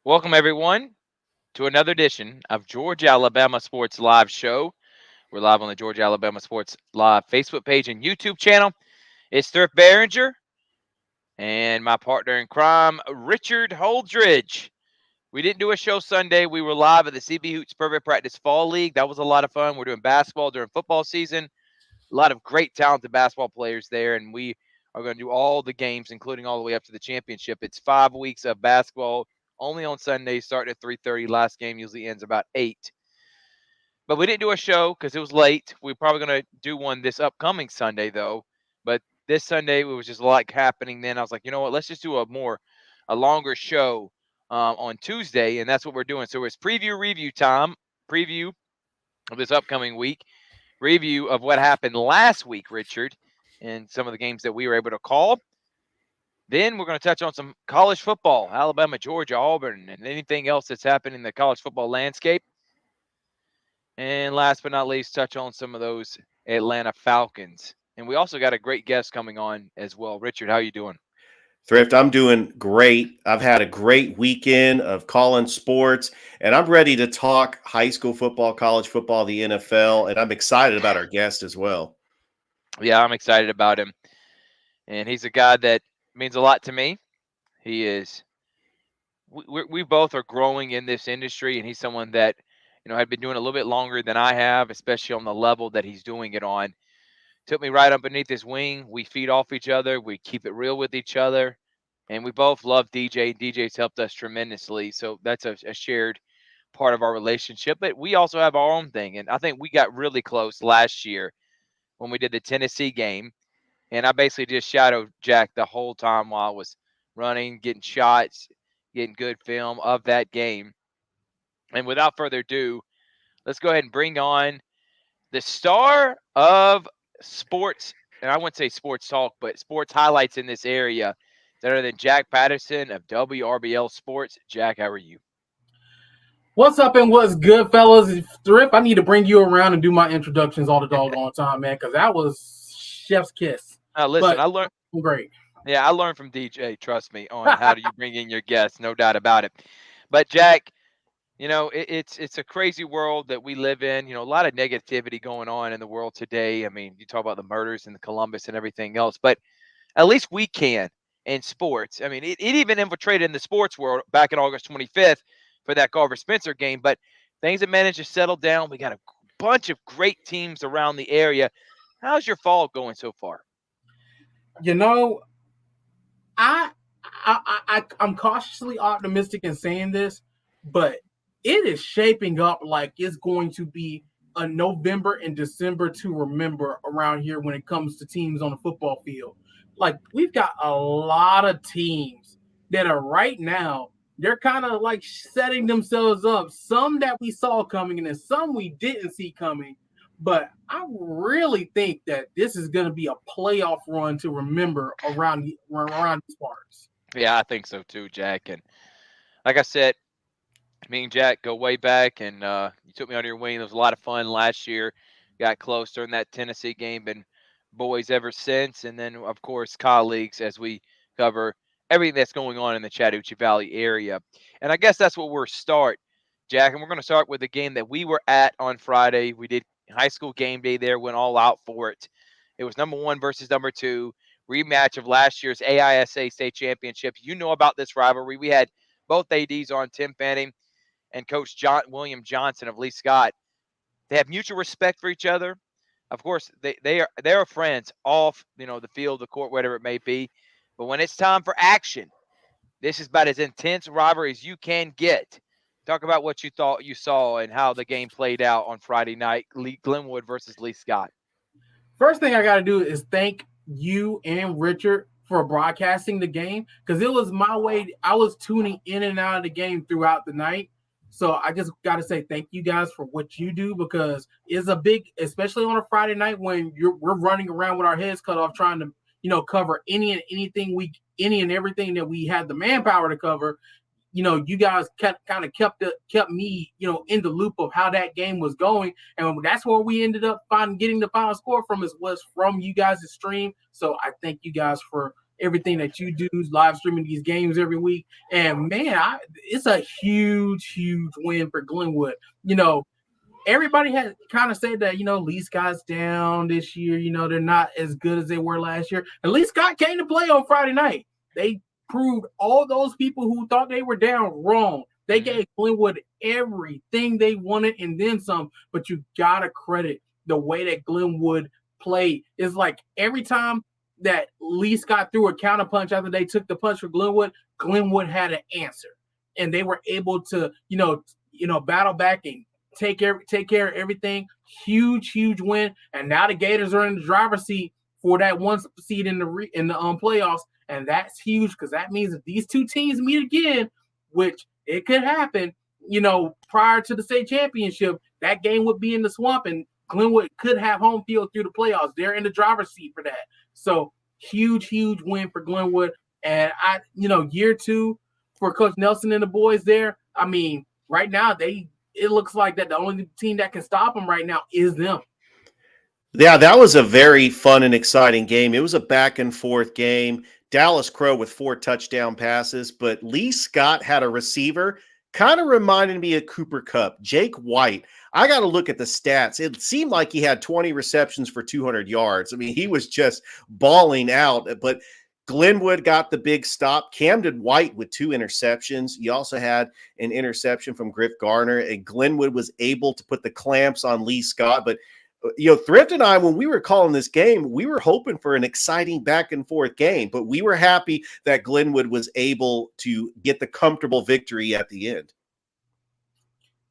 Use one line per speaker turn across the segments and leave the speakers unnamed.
Welcome, everyone, to another edition of Georgia Alabama Sports Live Show. We're live on the Georgia Alabama Sports Live Facebook page and YouTube channel. It's Thrift Behringer and my partner in crime, Richard Holdridge. We didn't do a show Sunday. We were live at the CB Hoots Perfect Practice Fall League. That was a lot of fun. We're doing basketball during football season. A lot of great, talented basketball players there, and we are going to do all the games, including all the way up to the championship. It's 5 weeks of basketball, only on Sundays, starting at 3:30. Last game usually ends about 8. But we didn't do a show because it was late. We're probably going to do one this upcoming Sunday, though. But this Sunday, it was just a lot happening then. I was like, you know what? Let's just do a longer show on Tuesday, and that's what we're doing. So it's preview review time, preview of this upcoming week, review of what happened last week, Richard, and some of the games that we were able to call. Then we're going to touch on some college football, Alabama, Georgia, Auburn, and anything else that's happened in the college football landscape. And last but not least, touch on some of those Atlanta Falcons. And we also got a great guest coming on as well. Richard, how you doing?
Thrift, I'm doing great. I've had a great weekend of calling sports, and I'm ready to talk high school football, college football, the NFL, and I'm excited about our guest as well.
Yeah, I'm excited about him. And he's a guy that means a lot to me. He is we both are growing in this industry, and he's someone that had been doing it a little bit longer than I have, especially on the level that he's doing it on. Took me right up beneath his wing. We feed off each other. We keep it real with each other, and we both love DJ. DJ's helped us tremendously, so that's a shared part of our relationship. But we also have our own thing, and I think we got really close last year when we did the Tennessee game, and I basically just shadowed Jack the whole time while I was running, getting shots, getting good film of that game. And without further ado, let's go ahead and bring on the star of sports, and I wouldn't say sports talk, but sports highlights in this area, none other than Jack Patterson of WRBL Sports. Jack, how are you?
What's up and what's good, fellas? Thrift, I need to bring you around and do my introductions all the doggone time, man, because that was chef's kiss.
Listen,
But
I learned.
I'm great.
Yeah, I learned from DJ. Trust me on how do you bring in your guests, no doubt about it. But Jack, it's a crazy world that we live in. A lot of negativity going on in the world today. I mean, you talk about the murders in the Columbus and everything else, but at least we can in sports. I mean, it even infiltrated in the sports world back in August 25th for that Carver Spencer game, but things have managed to settle down. We got a bunch of great teams around the area. How's your fall going so far?
You know, I'm cautiously optimistic in saying this, but it is shaping up like it's going to be a November and December to remember around here when it comes to teams on the football field. Like, we've got a lot of teams that are right now, they're kind of like setting themselves up. Some that we saw coming and then some we didn't see coming. But I really think that this is going to be a playoff run to remember around these parts.
Yeah, I think so too, Jack. And like I said, me and Jack go way back, and you took me under your wing. It was a lot of fun last year. Got close during that Tennessee game, been boys ever since. And then, of course, colleagues as we cover everything that's going on in the Chattahoochee Valley area. And I guess that's what we're start, Jack. And we're going to start with the game that we were at on Friday. We did high school game day there, went all out for it. It was number 1 versus number 2, rematch of last year's AISA state championship. You know about this rivalry. We had both ADs on, Tim Fanning and Coach William Johnson of Lee Scott. They have mutual respect for each other. Of course, they're friends off the field, the court, whatever it may be. But when it's time for action, this is about as intense rivalry as you can get. Talk about what you thought you saw and how the game played out on Friday night, Glenwood versus Lee Scott.
First thing I got to do is thank you and Richard for broadcasting the game, because it was my way. I was tuning in and out of the game throughout the night. So I just got to say thank you guys for what you do, because it's a big, especially on a Friday night when we're running around with our heads cut off trying to, cover any and everything that we had the manpower to cover. You guys kept me, in the loop of how that game was going. And that's where we ended up getting the final score from was from you guys' stream. So I thank you guys for everything that you do, live streaming these games every week. And man, it's a huge win for Glenwood. Everybody has kind of said that, Lee Scott's down this year. They're not as good as they were last year. And Lee Scott came to play on Friday night. They proved all those people who thought they were down wrong. They gave Glenwood everything they wanted and then some. But you got to credit the way that Glenwood played. It's like every time that Lee Scott threw a counterpunch after they took the punch for Glenwood had an answer. And they were able to, battle back and take care of everything. Huge win, and now the Gators are in the driver's seat for that one seed in the playoffs, and that's huge because that means if these two teams meet again, which it could happen, prior to the state championship, that game would be in the swamp, and Glenwood could have home field through the playoffs. They're in the driver's seat for that. So huge win for Glenwood, and year 2 for Coach Nelson and the boys there. I mean, right now it looks like that the only team that can stop them right now is them.
Yeah, that was a very fun and exciting game. It was a back and forth game. Dallas Crow with 4 touchdown passes, but Lee Scott had a receiver, kind of reminded me of Cooper Kupp, Jake White. I got to look at the stats. It seemed like he had 20 receptions for 200 yards. I mean, he was just balling out, but Glenwood got the big stop. Camden White with 2 interceptions. You also had an interception from Griff Garner, and Glenwood was able to put the clamps on Lee Scott. But, Thrift and I, when we were calling this game, we were hoping for an exciting back and forth game, but we were happy that Glenwood was able to get the comfortable victory at the end.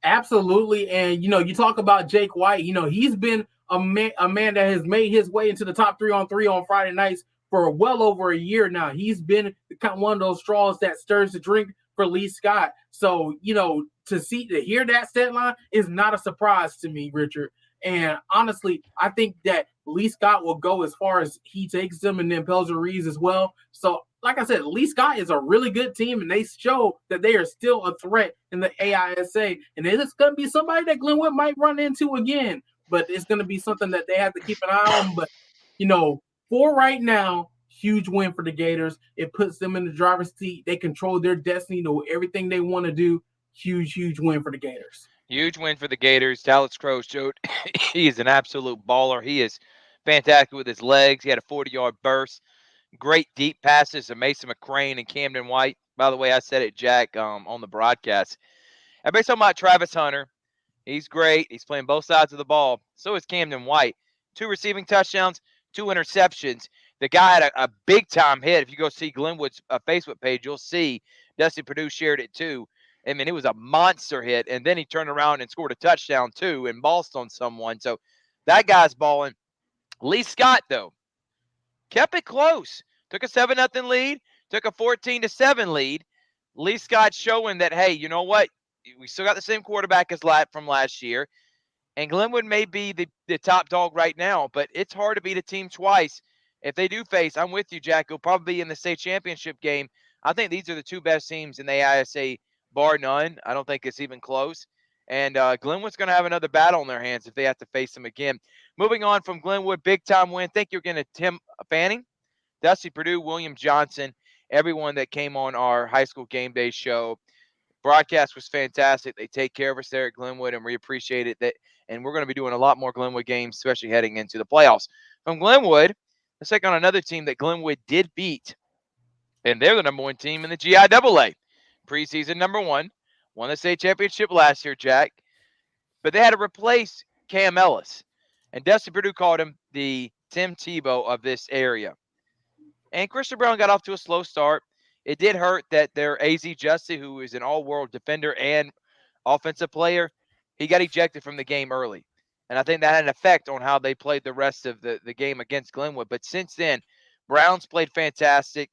Absolutely. And, you talk about Jake White, he's been a man that has made his way into the top 3-on-3 on Friday nights for well over a year now. He's been one of those straws that stirs the drink for Lee Scott. So, to hear that stat line is not a surprise to me, Richard. And honestly, I think that Lee Scott will go as far as he takes them, and then Pelzer Reeves as well. So, like I said, Lee Scott is a really good team, and they show that they are still a threat in the AISA. And it's going to be somebody that Glenwood might run into again, but it's going to be something that they have to keep an eye on. But, for right now, huge win for the Gators. It puts them in the driver's seat. They control their destiny, know everything they want to do. Huge win for the Gators.
Huge win for the Gators. Dallas Crow showed he is an absolute baller. He is fantastic with his legs. He had a 40-yard burst. Great deep passes to Mason McCrane and Camden White. By the way, I said it, Jack, on the broadcast. Everybody's talking about Travis Hunter. He's great. He's playing both sides of the ball. So is Camden White. 2 receiving touchdowns, 2 interceptions. The guy had a big-time hit. If you go see Glenwood's Facebook page, you'll see Dusty Perdue shared it too. I mean, it was a monster hit, and then he turned around and scored a touchdown too and bossed on someone. So that guy's balling. Lee Scott, though, kept it close. Took a 7-0 lead, took a 14-7 lead. Lee Scott showing that, hey, you know what? We still got the same quarterback as from last year. And Glenwood may be the top dog right now, but it's hard to beat a team twice. If they do face, I'm with you, Jack, it'll probably be in the state championship game. I think these are the 2 best teams in the AISA, bar none. I don't think it's even close. And Glenwood's going to have another battle on their hands if they have to face them again. Moving on from Glenwood, big-time win. Thank you again to Tim Fanning, Dusty Perdue, William Johnson, everyone that came on our high school game day show. Broadcast was fantastic. They take care of us there at Glenwood, and we appreciate it. And we're going to be doing a lot more Glenwood games, especially heading into the playoffs. From Glenwood, let's take on another team that Glenwood did beat, and they're the number 1 team in the GIAA. Preseason number 1, won the state championship last year, Jack. But they had to replace Cam Ellis. And Dusty Perdue called him the Tim Tebow of this area. And Christian Brown got off to a slow start. It did hurt that their AZ Justy, who is an all-world defender and offensive player, he got ejected from the game early. And I think that had an effect on how they played the rest of the game against Glenwood. But since then, Browns played fantastic.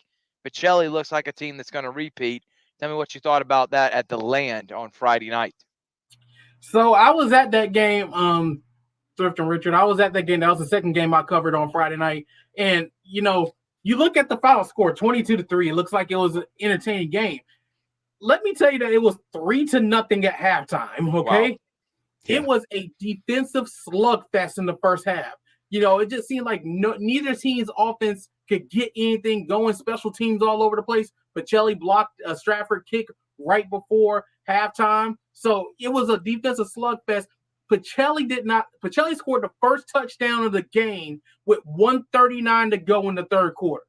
Pacelli looks like a team that's going to repeat. Tell me what you thought about that at the Land on Friday night.
So I was at that game, Thrift and Richard. I was at that game. That was the second game I covered on Friday night. And, you look at the final score, 22-3. It looks like it was an entertaining game. Let me tell you that it was 3-0 at halftime, okay? Wow. Yeah. It was a defensive slugfest in the first half. It just seemed like neither team's offense could get anything going. Special teams all over the place. Pacelli blocked a Stratford kick right before halftime. So it was a defensive slugfest. Pacelli scored the first touchdown of the game with 1:39 to go in the third quarter.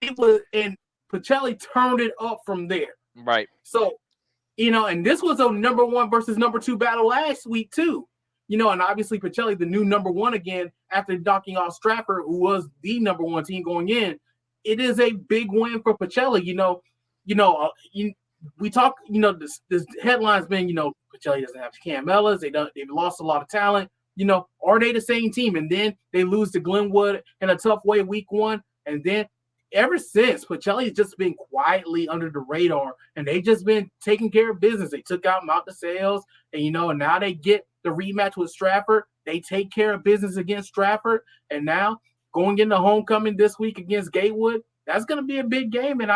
And Pacelli turned it up from there.
Right.
So, and this was a number 1 versus number 2 battle last week too. And obviously Pacelli, the new number 1 again after knocking off Stratford, who was the number 1 team going in. It is a big win for Pacelli. We talk. This headline's been, Pacelli doesn't have Cam Ellis. They've lost a lot of talent. Are they the same team? And then they lose to Glenwood in a tough way week 1, and then ever since, Pacelli's just been quietly under the radar, and they just been taking care of business. They took out Mount DeSales, and now they get the rematch with Stratford. They take care of business against Stratford, and now going into homecoming this week against Gatewood, that's going to be a big game. And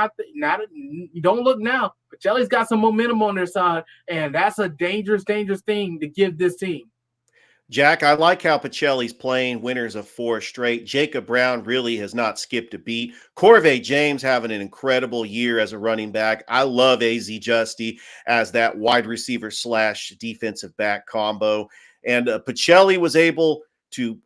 you don't look now. Pacelli's got some momentum on their side, and that's a dangerous, dangerous thing to give this team.
Jack, I like how Pacelli's playing winners of 4 straight. Jacob Brown really has not skipped a beat. Corvée James having an incredible year as a running back. I love AZ Justy as that wide receiver / defensive back combo. And Pacelli was able to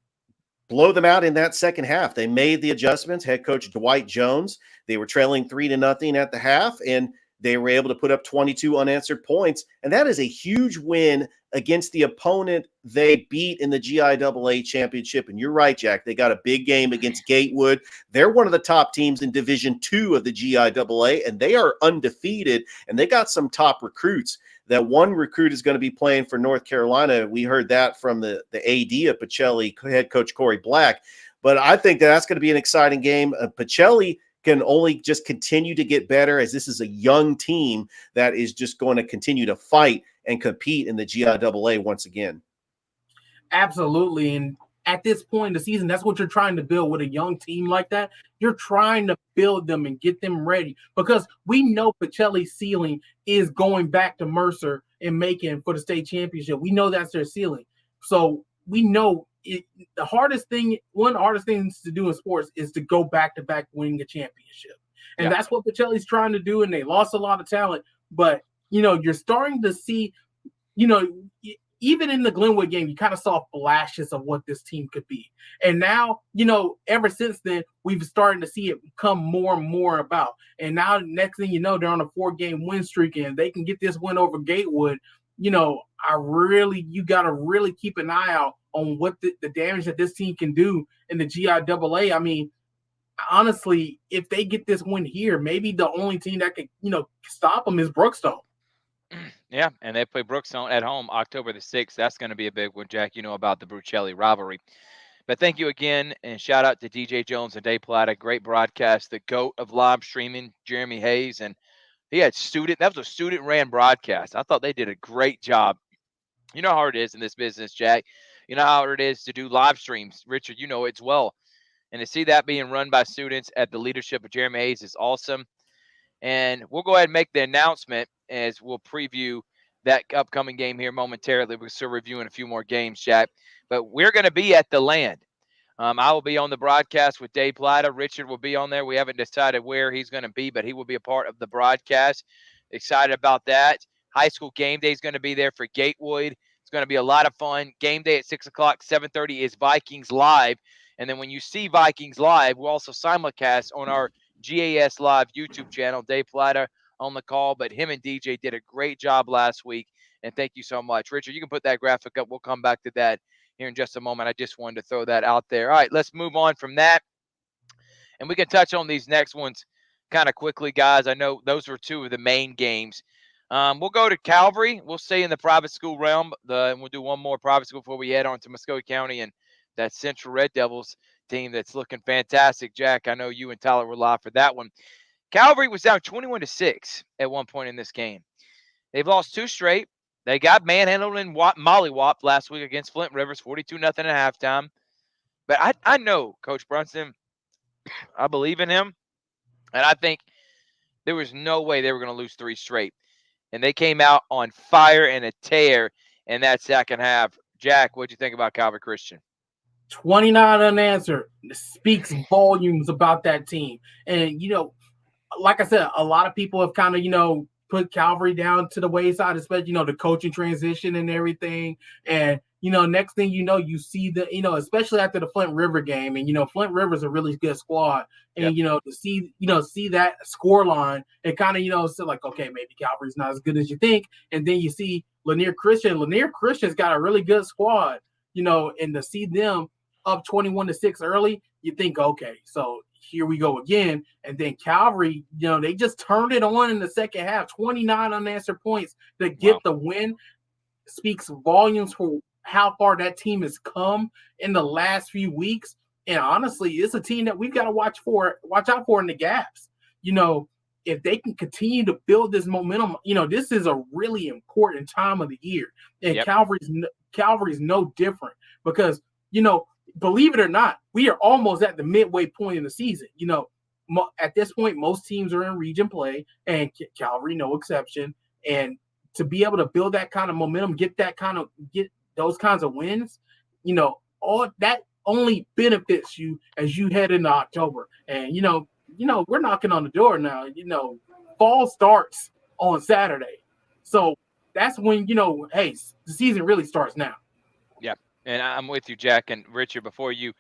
blow them out in that second half. They made the adjustments. Head coach Dwight Jones, they were trailing 3-0 at the half, and they were able to put up 22 unanswered points. And that is a huge win against the opponent they beat in the GIAA championship. And you're right, Jack. They got a big game against Gatewood. They're one of the top teams in Division II of the GIAA, and they are undefeated. And they got some top recruits. That one recruit is going to be playing for North Carolina. We heard that from the AD of Pacelli, head coach Corey Black. But I think that's going to be an exciting game. Pacelli can only just continue to get better, as this is a young team that is just going to continue to fight and compete in the GIAA once again.
Absolutely. And at this point in the season, that's what you're trying to build with a young team like that. You're trying to build them and get them ready, because we know Pacelli's ceiling is going back to Mercer and Macon for the state championship. We know that's their ceiling. So we know one of the hardest things to do in sports is to go back to back winning a championship. And that's what Pacelli's trying to do. And they lost a lot of talent, but you're starting to see, even in the Glenwood game, you kind of saw flashes of what this team could be. And now, ever since then, we've started to see it come more and more about. And now, next thing you know, they're on a 4-game win streak, and they can get this win over Gatewood. You got to really keep an eye out on what the damage that this team can do in the GIAA. I mean, honestly, if they get this win here, maybe the only team that could, stop them is Brookstone.
Yeah, and they play Brookstone at home October the 6th. That's going to be a big one, Jack. You know about the Brucelli rivalry. But thank you again, and shout out to DJ Jones and Dave Plata. Great broadcast. The GOAT of live streaming, Jeremy Hayes. And he had that was a student-ran broadcast. I thought they did a great job. You know how hard it is in this business, Jack. You know how hard it is to do live streams. Richard, you know it's well. And to see that being run by students at the leadership of Jeremy Hayes is awesome. And we'll go ahead and make the announcement as we'll preview that upcoming game here momentarily. We're still reviewing a few more games, Jack. But we're going to be at the Land. I will be on the broadcast with Dave Plata. Richard will be on there. We haven't decided where he's going to be, but he will be a part of the broadcast. Excited about that. High school game day is going to be there for Gatewood. It's going to be a lot of fun. Game day at 6 o'clock, 7:30 is Vikings Live. And then when you see Vikings Live, we'll also simulcast on our GAS Live YouTube channel. Dave Plata on the call, but him and DJ did a great job last week, and thank you so much. Richard, you can put that graphic up. We'll come back to that here in just a moment. I just wanted to throw that out there. All right, let's move on from that, and we can touch on these next ones kind of quickly, guys. I know those were two of the main games. We'll go to Calvary. We'll stay in the private school realm, and we'll do one more private school before we head on to Muskogee County and that Central Red Devils team that's looking fantastic. Jack, I know you and Tyler were live for that one. Calvary was down 21-6 at one point in this game. They've lost 2 straight. They got manhandled and mollywopped last week against Flint Rivers, 42-0 at halftime. But I know Coach Brunson. I believe in him. And I think there was no way they were going to lose 3 straight. And they came out on fire and a tear in that second half. Jack, what'd you think about Calvary Christian?
29 unanswered speaks volumes about that team. And, like I said, a lot of people have kind of, put Calvary down to the wayside, especially, the coaching transition and everything. And, next thing you know, you see especially after the Flint River game, and, Flint River's a really good squad. And,
Yep.
to see that score line and kind of, so like, okay, maybe Calvary's not as good as you think. And then you see Lanier Christian. Lanier Christian's got a really good squad, and to see them up 21-6 early, you think, okay, so here we go again. And then Calvary, they just turned it on in the second half. 29 unanswered points to get
Wow.
the win speaks volumes for how far that team has come in the last few weeks. And honestly, it's a team that we've got to watch out for in the gaps. If they can continue to build this momentum, this is a really important time of the year. And
Yep.
Calvary's no different because, believe it or not, we are almost at the midway point in the season. At this point, most teams are in region play, and Calvary no exception. And to be able to build that kind of momentum, get those kinds of wins, all that only benefits you as you head into October. And we're knocking on the door now. Fall starts on Saturday, so that's when hey, the season really starts now.
Yep. And I'm with you, Jack and Richard. Before you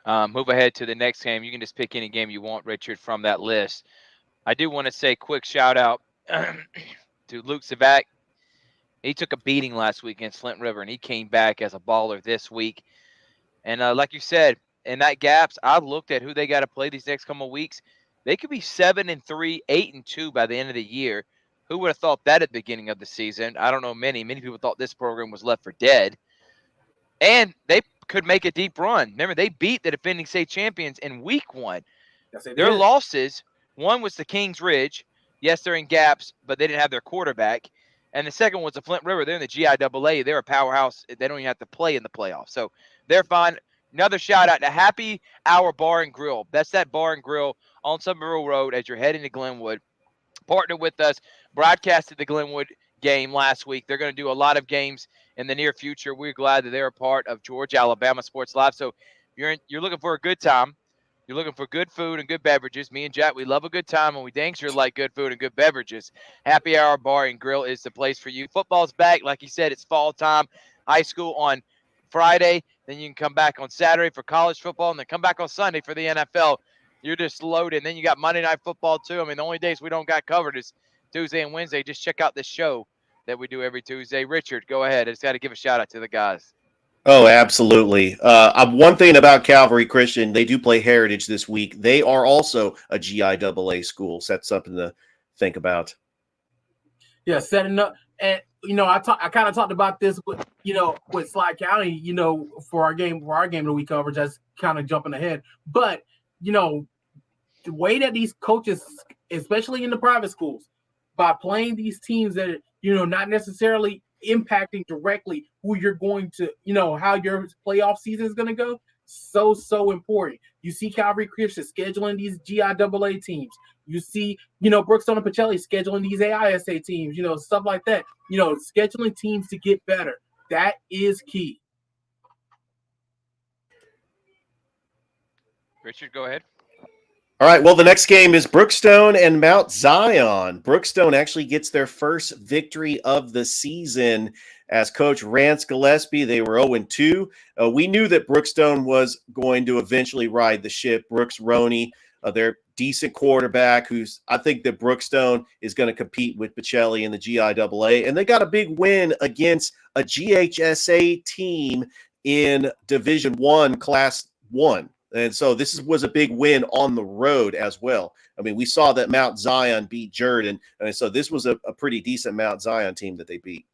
move ahead to the next game, you can just pick any game you want, Richard, from that list. I do want to say quick shout out to Luke Savak. He took a beating last week against Flint River, and he came back as a baller this week. And like you said, in that gaps, I looked at who they got to play these next couple of weeks. They could be 7-3, 8-2 by the end of the year. Who would have thought that at the beginning of the season? I don't know many. Many people thought this program was left for dead. And they could make a deep run. Remember, they beat the defending state champions in week 1.
Yes, it
Their
is.
losses, one was to Kings Ridge. Yes, they're in gaps, but they didn't have their quarterback. And the second was the Flint River. They're in the GIAA. They're a powerhouse. They don't even have to play in the playoffs. So they're fine. Another shout out to Happy Hour Bar and Grill. That's that bar and grill on Summerville Road as you're heading to Glenwood. Partnered with us, broadcasted the Glenwood game last week. They're going to do a lot of games in the near future. We're glad that they're a part of Georgia Alabama Sports Live. So you're looking for a good time. You're looking for good food and good beverages. Me and Jack, we love a good time, and we dang sure like good food and good beverages. Happy Hour Bar and Grill is the place for you. Football's back. Like you said, it's fall time. High school on Friday. Then you can come back on Saturday for college football, and then come back on Sunday for the NFL. You're just loaded. And then you got Monday Night Football, too. I mean, the only days we don't got covered is Tuesday and Wednesday. Just check out this show that we do every Tuesday. Richard, go ahead. I just got to give a shout-out to the guys.
Oh, absolutely. One thing about Calvary Christian, they do play Heritage this week. They are also a GIAA school. So that's something to think about.
Yeah, setting up. And, I kind of talked about this with, with Slide County, for our game of the week coverage. That's kind of jumping ahead. But, the way that these coaches, especially in the private schools, by playing these teams that, not necessarily impacting directly who you're going to, how your playoff season is going to go, so important. You see Calvary Christian scheduling these GIAA teams. You see, Brookstone and Pacelli scheduling these AISA teams, stuff like that. Scheduling teams to get better. That is key.
Richard, go ahead.
All right, well, the next game is Brookstone and Mount Zion. Brookstone actually gets their first victory of the season as Coach Rance Gillespie. They were 0-2. We knew that Brookstone was going to eventually ride the ship. Brooks Roney, their decent quarterback, I think that Brookstone is going to compete with Pacelli in the GIAA. And they got a big win against a GHSA team in Division I, Class 1. And so this was a big win on the road as well. I mean, we saw that Mount Zion beat Jordan. And so this was a pretty decent Mount Zion team that they beat.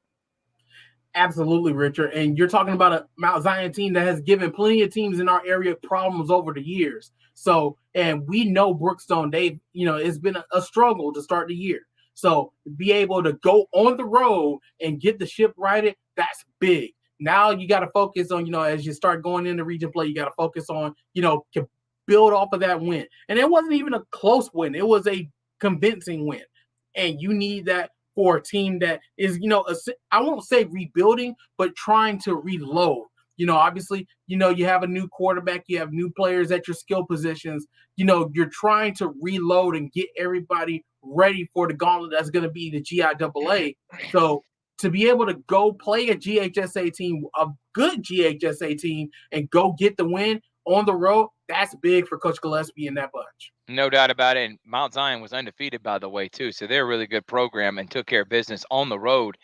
Absolutely, Richard. And you're talking about a Mount Zion team that has given plenty of teams in our area problems over the years. So, and we know Brookstone, it's been a struggle to start the year. So to be able to go on the road and get the ship righted, that's big. Now you got to focus on, as you start going into region play, you got to focus on, to build off of that win. And it wasn't even a close win. It was a convincing win. And you need that for a team that is, I won't say rebuilding, but trying to reload. Obviously, you have a new quarterback, you have new players at your skill positions. You're trying to reload and get everybody ready for the gauntlet that's going to be the GIAA. So to be able to go play a GHSA team, a good GHSA team, and go get the win on the road, that's big for Coach Gillespie and that bunch.
No doubt about it. And Mount Zion was undefeated, by the way, too. So they're a really good program and took care of business on the road,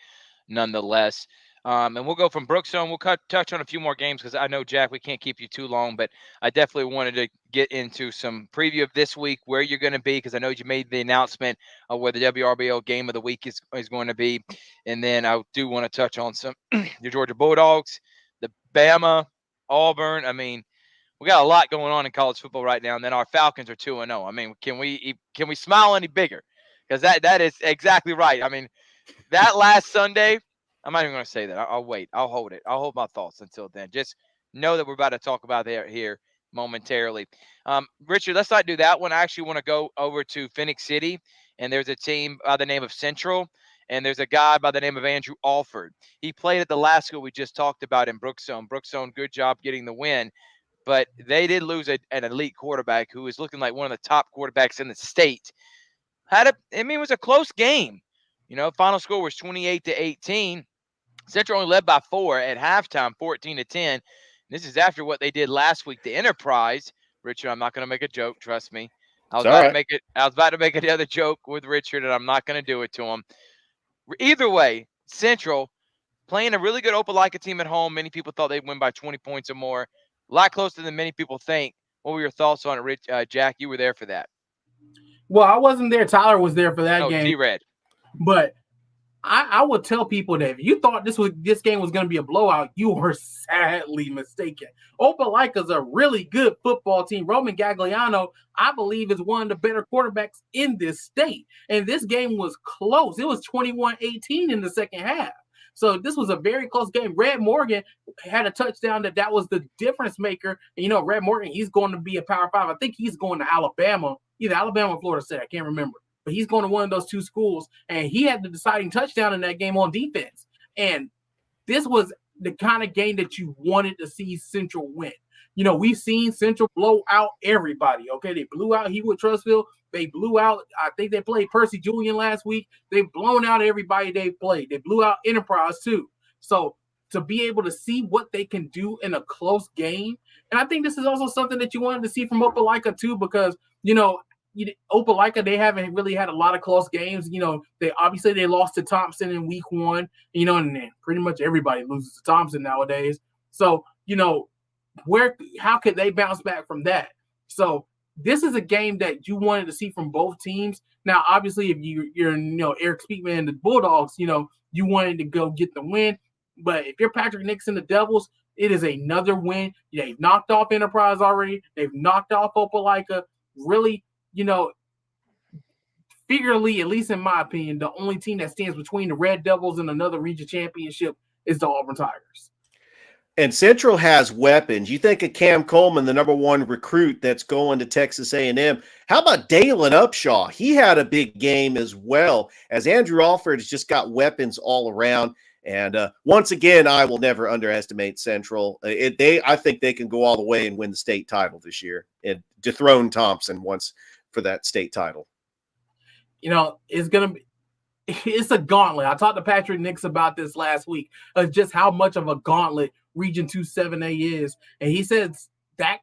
nonetheless. And we'll go from Brookstone. We'll touch on a few more games because I know, Jack, we can't keep you too long, but I definitely wanted to get into some preview of this week, where you're going to be, because I know you made the announcement of where the WRBL game of the week is going to be. And then I do want to touch on some your Georgia Bulldogs, the Bama, Auburn. I mean, we got a lot going on in college football right now, and then our Falcons are 2-0. I mean, can we smile any bigger? Because that is exactly right. I mean, that last Sunday, I'm not even going to say that. I'll wait. I'll hold it. I'll hold my thoughts until then. Just know that we're about to talk about that here momentarily. Richard, let's not do that one. I actually want to go over to Phoenix City, and there's a team by the name of Central, and there's a guy by the name of Andrew Alford. He played at the last school we just talked about in Brookstone. Brookstone, good job getting the win. But they did lose an elite quarterback who is looking like one of the top quarterbacks in the state. It was a close game. Final score was 28-18. Central only led by 4 at halftime, 14-10. This is after what they did last week. The Enterprise, Richard, I'm not going to make a joke. Trust me. I was about to make another joke with Richard, and I'm not going to do it to him. Either way, Central playing a really good Opelika team at home. Many people thought they'd win by 20 points or more. A lot closer than many people think. What were your thoughts on it, Rich? Jack, you were there for that.
Well, I wasn't there. Tyler was there for that game.
T-Red.
But I would tell people that if you thought this game was going to be a blowout, you were sadly mistaken. Opelika's a really good football team. Roman Gagliano, I believe, is one of the better quarterbacks in this state. And this game was close. It was 21-18 in the second half. So this was a very close game. Red Morgan had a touchdown that was the difference maker. And, Red Morgan, he's going to be a Power 5. I think he's going to Alabama, either Alabama or Florida State. I can't remember. But he's going to one of those two schools. And he had the deciding touchdown in that game on defense. And this was the kind of game that you wanted to see Central win. We've seen Central blow out everybody. Okay, they blew out Hewitt Trussville. They blew out, I think they played Percy Julian last week. They've blown out everybody they played. They blew out Enterprise too. So to be able to see what they can do in a close game, and I think this is also something that you wanted to see from Opelika too, because Opelika, they haven't really had a lot of close games. They lost to Thompson in week 1. And then pretty much everybody loses to Thompson nowadays. So how could they bounce back from that? So this is a game that you wanted to see from both teams. Now, obviously, if you're Eric Speakman and the Bulldogs, you wanted to go get the win. But if you're Patrick Nixon, the Devils, it is another win. They've knocked off Enterprise already. They've knocked off Opelika. Really, figuratively, at least in my opinion, the only team that stands between the Red Devils and another region championship is the Auburn Tigers.
And Central has weapons. You think of Cam Coleman, the number 1 recruit that's going to Texas A&M. How about Dalen Upshaw? He had a big game as well, as Andrew Alford has just got weapons all around. And once again, I will never underestimate Central. I think they can go all the way and win the state title this year and dethrone Thompson once for that state title.
It's a gauntlet. I talked to Patrick Nix about this last week, just how much of a gauntlet Region 2 7A is. And he says that,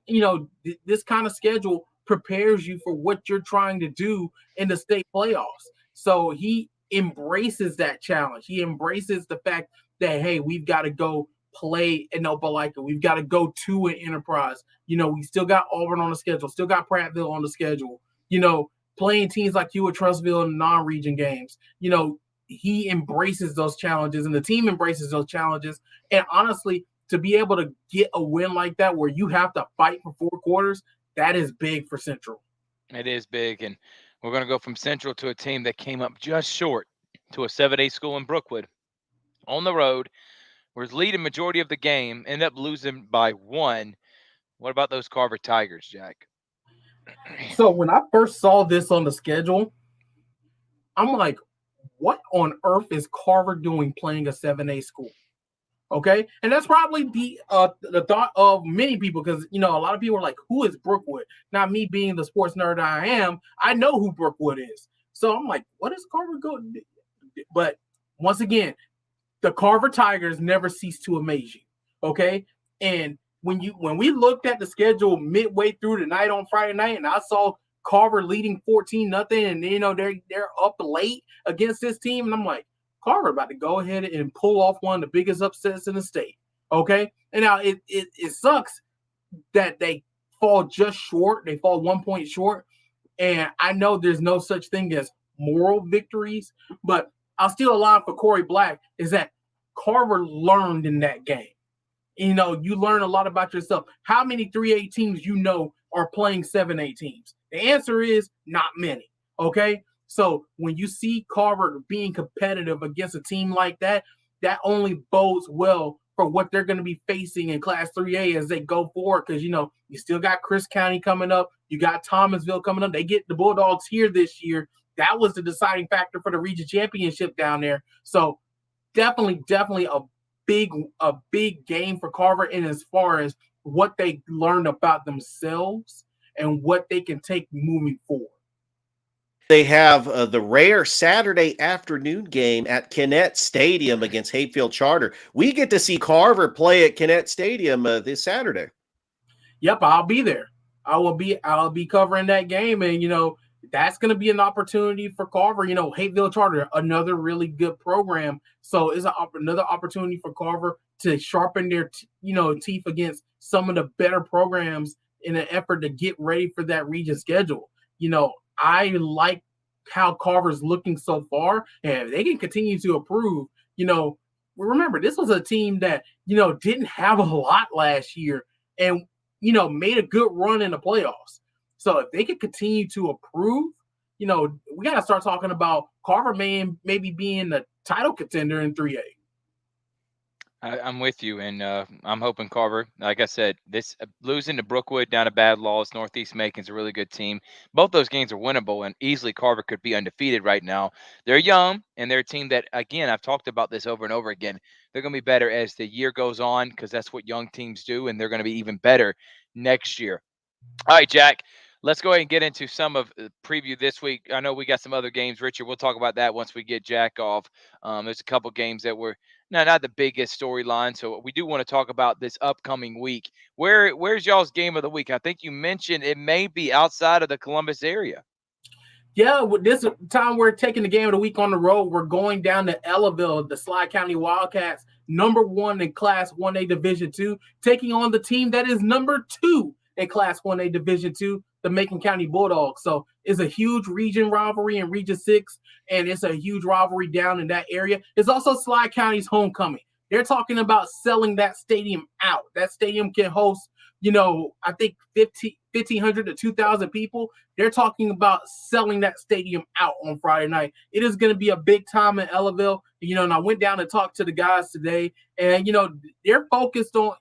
this kind of schedule prepares you for what you're trying to do in the state playoffs. So he embraces that challenge. He embraces the fact that, hey, we've got to go play in Opelika. We've got to go to an Enterprise. We still got Auburn on the schedule, still got Prattville on the schedule. Playing teams like Hewitt Trussville in non-region games. He embraces those challenges and the team embraces those challenges. And honestly, to be able to get a win like that where you have to fight for 4 quarters, that is big for Central.
It is big. And we're going to go from Central to a team that came up just short to a 7A school in Brookwood on the road, was leading majority of the game, ended up losing by 1. What about those Carver Tigers, Jack?
So when I first saw this on the schedule, I'm like, what on earth is Carver doing playing a 7A school? Okay, and that's probably the thought of many people, because a lot of people are like, "Who is Brookwood?" Now, me being the sports nerd I am, I know who Brookwood is. So I'm like, "What is Carver going?" But once again, the Carver Tigers never cease to amaze you. Okay, and when we looked at the schedule midway through the night on Friday night, and I saw Carver leading 14-0, and they're up late against this team, and I'm like, Carver about to go ahead and pull off one of the biggest upsets in the state. Okay, and now it sucks that they fall just short. They fall 1 point short, and I know there's no such thing as moral victories, but I'll steal a line for Corey Black is that Carver learned in that game. You learn a lot about yourself. How many 3A teams are playing 7A teams? The answer is not many. Okay. So when you see Carver being competitive against a team like that, that only bodes well for what they're going to be facing in Class 3A as they go forward. Because, you still got Chris County coming up. You got Thomasville coming up. They get the Bulldogs here this year. That was the deciding factor for the region championship down there. So definitely a big game for Carver in as far as what they learned about themselves and what they can take moving forward.
They have the rare Saturday afternoon game at Kinnett Stadium against Hayfield Charter. We get to see Carver play at Kinnett Stadium this Saturday.
Yep, I'll be there. I'll be covering that game, and that's going to be an opportunity for Carver. Hayfield Charter, another really good program, so it's another opportunity for Carver to sharpen their teeth against some of the better programs in an effort to get ready for that region schedule. I like how Carver's looking so far, and if they can continue to improve, remember, this was a team that, didn't have a lot last year and, made a good run in the playoffs. So if they can continue to improve, we got to start talking about Carver maybe being the title contender in 3A.
I'm with you, and I'm hoping Carver, like I said, this losing to Brookwood down to bad loss, Northeast Macon's a really good team. Both those games are winnable, and easily Carver could be undefeated right now. They're young, and they're a team that, again, I've talked about this over and over again. They're going to be better as the year goes on because that's what young teams do, and they're going to be even better next year. All right, Jack, let's go ahead and get into some of the preview this week. I know we got some other games, Richard. We'll talk about that once we get Jack off. There's a couple games that were not the biggest storyline, so we do want to talk about this upcoming week. Where's y'all's game of the week? I think you mentioned it may be outside of the Columbus area.
Yeah, with this time we're taking the game of the week on the road. We're going down to Ellaville, the Sly County Wildcats, number 1 in Class 1A Division II, taking on the team that is number 2 in Class 1A Division II, the Macon County Bulldogs. So it's a huge region rivalry in Region 6, and it's a huge rivalry down in that area. It's also Sly County's homecoming. They're talking about selling that stadium out. That stadium can host, I think 1,500 to 2,000 people. They're talking about selling that stadium out on Friday night. It is going to be a big time in Ellaville. And I went down and talked to the guys today, and, they're focused on,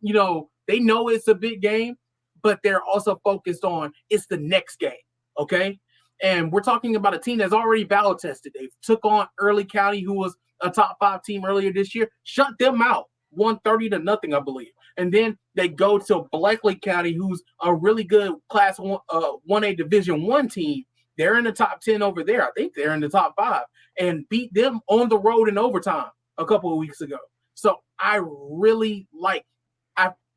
they know it's a big game, but they're also focused on it's the next game, okay? And we're talking about a team that's already battle tested. They took on Early County, who was a top 5 team earlier this year, shut them out 130-0, I believe. And then they go to Bleckley County, who's a really good Class 1A Division I team. They're in the top 10 over there. I think they're in the top 5, and beat them on the road in overtime a couple of weeks ago. So I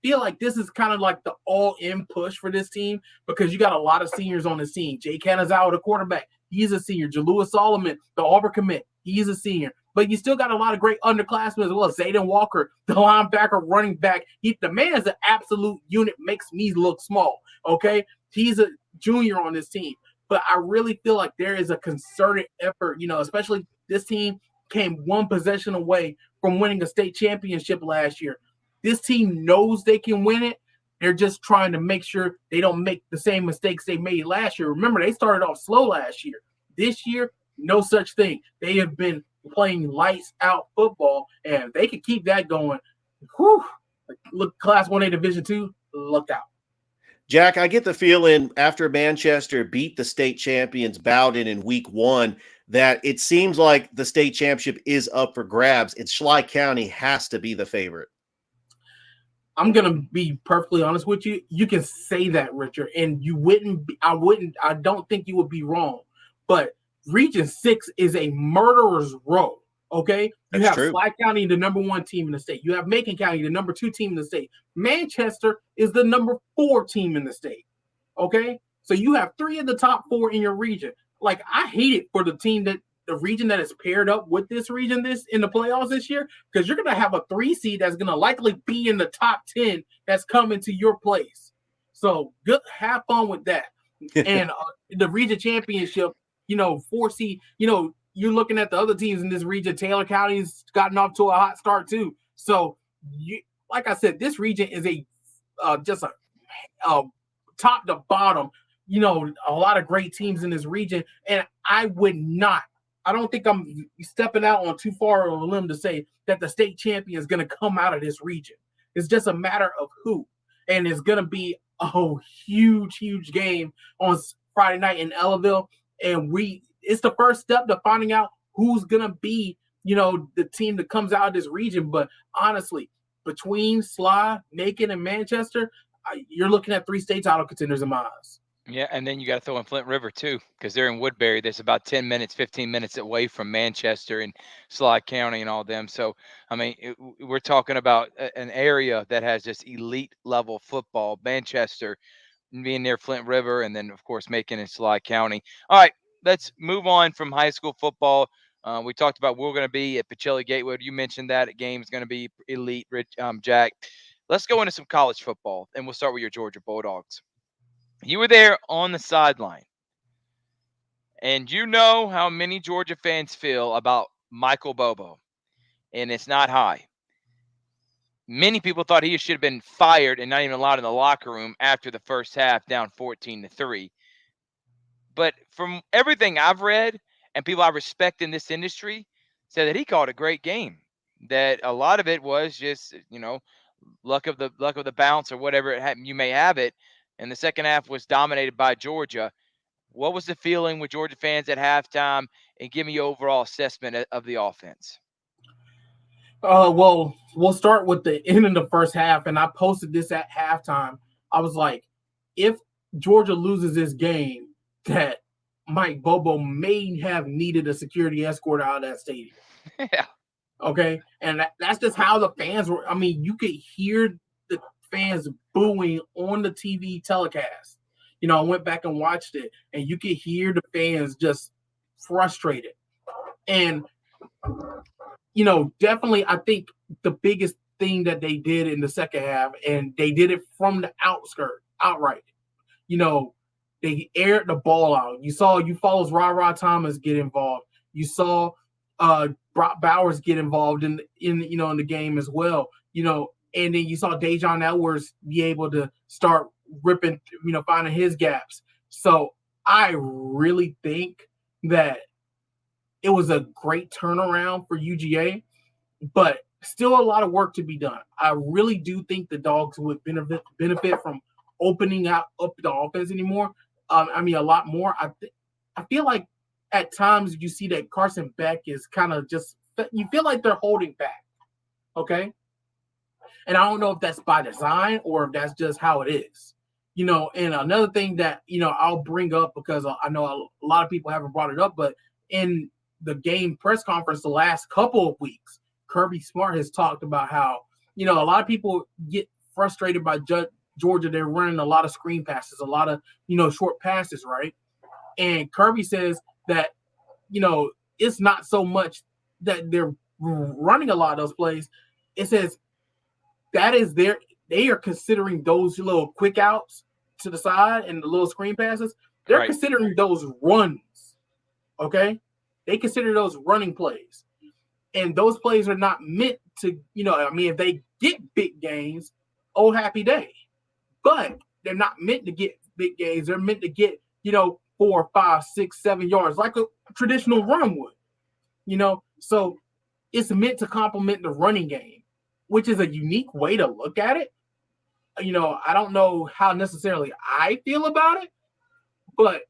feel like this is kind of like the all-in push for this team because you got a lot of seniors on this team. Jay Kanazawa, the quarterback, he's a senior. Jalua Solomon, the Auburn commit, he's a senior. But you still got a lot of great underclassmen as well. Zayden Walker, the linebacker, running back. The man is an absolute unit, makes me look small, okay? He's a junior on this team. But I really feel like there is a concerted effort, especially this team came 1 possession away from winning a state championship last year. This team knows they can win it. They're just trying to make sure they don't make the same mistakes they made last year. Remember, they started off slow last year. This year, no such thing. They have been playing lights out football, and if they could keep that going, look, Class 1A Division II, look out.
Jack, I get the feeling after Manchester beat the state champions Bowden in week 1 that it seems like the state championship is up for grabs, and Schley County has to be the favorite.
I'm gonna be perfectly honest with you. You can say that, Richard, and you wouldn't. I don't think you would be wrong. But Region 6 is a murderer's row. Okay, you
That's
have
true.
Sly County, the number 1 team in the state. You have Macon County, the number 2 team in the state. Manchester is the number 4 team in the state. Okay, so you have 3 of the top 4 in your region. Like, I hate it for the region that is paired up with this region this in the playoffs this year, because you're going to have a 3 seed that's going to likely be in the top 10 that's coming to your place. So good, have fun with that. And the region championship, 4 seed, you're looking at the other teams in this region. Taylor County's gotten off to a hot start too. So, like I said, this region is just a top to bottom, a lot of great teams in this region. And I don't think I'm stepping out on too far of a limb to say that the state champion is going to come out of this region. It's just a matter of who. And it's going to be a huge, huge game on Friday night in Ellaville. And it's the first step to finding out who's going to be, the team that comes out of this region. But honestly, between Sly, Macon, and Manchester, you're looking at 3 state title contenders in my eyes.
Yeah, and then you got to throw in Flint River too, because they're in Woodbury. There's about 10 minutes, 15 minutes away from Manchester and Sly County and all them. So, I mean, we're talking about an area that has just elite level football. Manchester being near Flint River, and then, of course, Macon and Sly County. All right, let's move on from high school football. We talked about we're going to be at Pacelli Gatewood. You mentioned that game is going to be elite, Jack. Let's go into some college football, and we'll start with your Georgia Bulldogs. You were there on the sideline, and you know how many Georgia fans feel about Michael Bobo, and it's not high. Many people thought he should have been fired and not even allowed in the locker room after the first half, down 14-3. But from everything I've read and people I respect in this industry, said that he called a great game. That a lot of it was just, luck of the bounce or whatever you may have it. And the second half was dominated by Georgia. What was the feeling with Georgia fans at halftime? And give me your overall assessment of the offense.
Well, we'll start with the end of the first half, and I posted this at halftime. I was like, if Georgia loses this game, that Mike Bobo may have needed a security escort out of that stadium.
Yeah.
Okay, and that's just how the fans were. I mean, you could hear the fans booing on the TV telecast. I went back and watched it, and you could hear the fans just frustrated. And definitely, I think the biggest thing that they did in the second half, and they did it from the outright. They aired the ball out. You follow Ra Thomas get involved. You saw Brock Bowers get involved in the game as well. And then you saw Dejon Edwards be able to start ripping, finding his gaps. So I really think that it was a great turnaround for UGA, but still a lot of work to be done. I really do think the Dogs would benefit from opening up the offense anymore. A lot more. I feel like at times you see that Carson Beck is kind of just, you feel like they're holding back. Okay. And I don't know if that's by design or if that's just how it is. And another thing that, I'll bring up, because I know a lot of people haven't brought it up, but in the game press conference the last couple of weeks, Kirby Smart has talked about how, a lot of people get frustrated by Georgia. They're running a lot of screen passes, a lot of, short passes, right? And Kirby says that, it's not so much that they're running a lot of those plays. It says that is they are considering those little quick outs to the side and the little screen passes. They're considering those runs. Okay. They consider those running plays. And those plays are not meant to, if they get big gains, oh, happy day. But they're not meant to get big gains. They're meant to get, 4, 5, 6, 7 yards, like a traditional run would, So it's meant to complement the running game, which is a unique way to look at it. I don't know how necessarily I feel about it, but,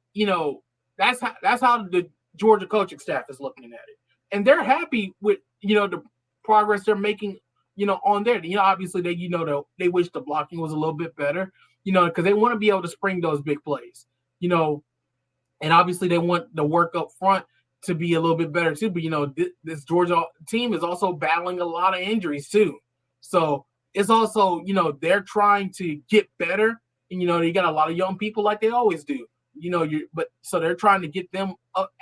that's how the Georgia coaching staff is looking at it. And they're happy with, the progress they're making on there. Obviously they wish the blocking was a little bit better, because they want to be able to spring those big plays, you know, and obviously they want the work up front to be a little bit better too. But this Georgia team is also battling a lot of injuries too, so it's also they're trying to get better, and you got a lot of young people like they always do. So they're trying to get them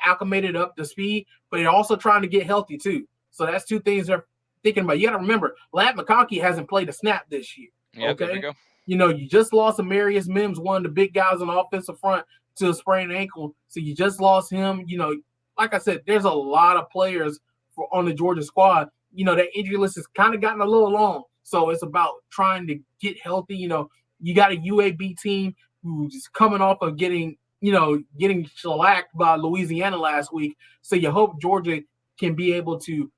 acclimated up to speed, but they're also trying to get healthy too. So that's two things they're thinking about. You got to remember, Lad McConkey hasn't played a snap this year.
Yeah, there we
Okay,
go.
you just lost Amarius Mims, one of the big guys on the offensive front, to a sprained ankle. So you just lost him. Like I said, there's a lot of players on the Georgia squad. That injury list has kind of gotten a little long. So it's about trying to get healthy. You got a UAB team who's coming off of getting shellacked by Louisiana last week. So you hope Georgia can be able to,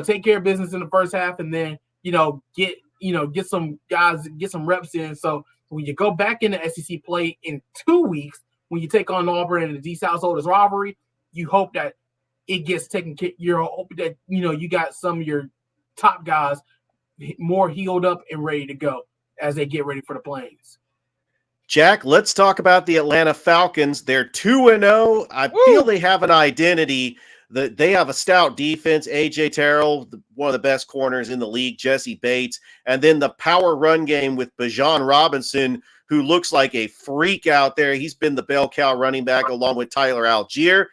take care of business in the first half, and then, get some guys, get some reps in. So when you go back into SEC play in 2 weeks, when you take on Auburn in the D South's oldest rivalry, you hope that it gets taken care. You're hoping that you got some of your top guys more healed up and ready to go as they get ready for the Plains.
Jack, let's talk about the Atlanta Falcons. They're 2-0. I feel they have an identity. They have a stout defense. A.J. Terrell, one of the best corners in the league, Jesse Bates, and then the power run game with Bijan Robinson, who looks like a freak out there. He's been the bell cow running back along with Tyler Algier.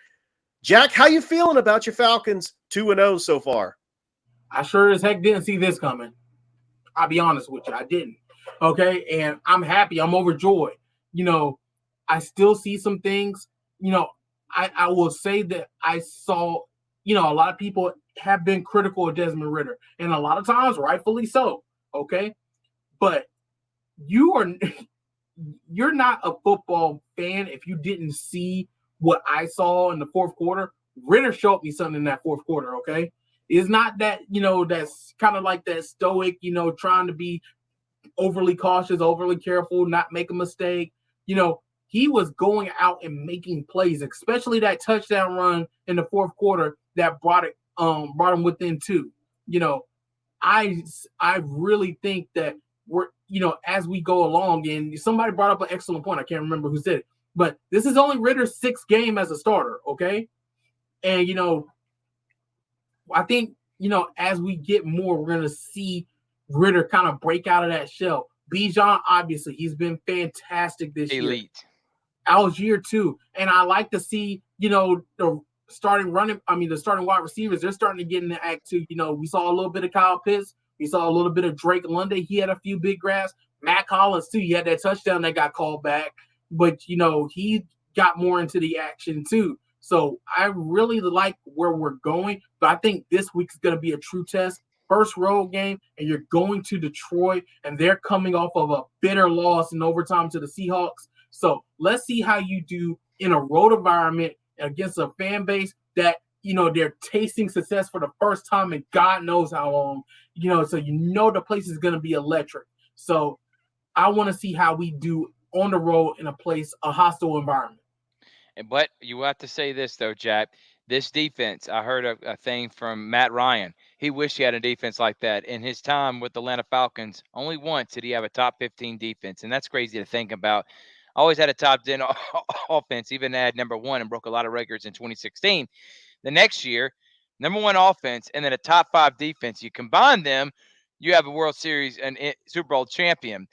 Jack, how you feeling about your Falcons 2-0 so far?
I sure as heck didn't see this coming. I'll be honest with you, I didn't. Okay, and I'm happy. I'm overjoyed. I still see some things. I will say that I saw, a lot of people have been critical of Desmond Ridder, and a lot of times rightfully so. Okay, but you're not a football fan if you didn't see what I saw in the fourth quarter. Ridder showed me something in that fourth quarter. Okay, it's not that that's kind of like that stoic, trying to be overly cautious, overly careful, not make a mistake. He was going out and making plays, especially that touchdown run in the fourth quarter that brought him within two. I really think that we're, as we go along, and somebody brought up an excellent point. I can't remember who said it, but this is only Ridder's sixth game as a starter. Okay. And, I think, as we get more, we're going to see Ridder kind of break out of that shell. Bijan, obviously, he's been fantastic this year.
Elite.
Algier too. And I like to see, the starting wide receivers, they're starting to get in the act too. We saw a little bit of Kyle Pitts. We saw a little bit of Drake London. He had a few big grabs. Matt Collins too. He had that touchdown that got called back. But, he got more into the action too. So I really like where we're going. But I think this week's going to be a true test. First road game, and you're going to Detroit, and they're coming off of a bitter loss in overtime to the Seahawks. So let's see how you do in a road environment against a fan base that, they're tasting success for the first time in God knows how long, so the place is going to be electric. So I want to see how we do on the road in a hostile environment.
But you have to say this, though, Jack. This defense, I heard a thing from Matt Ryan. He wished he had a defense like that. In his time with the Atlanta Falcons, only once did he have a top 15 defense, and that's crazy to think about. Always had a top 10 offense, even had number one and broke a lot of records in 2016. The next year, number one offense and then a top 5 defense. You combine them, you have a World Series and Super Bowl champion,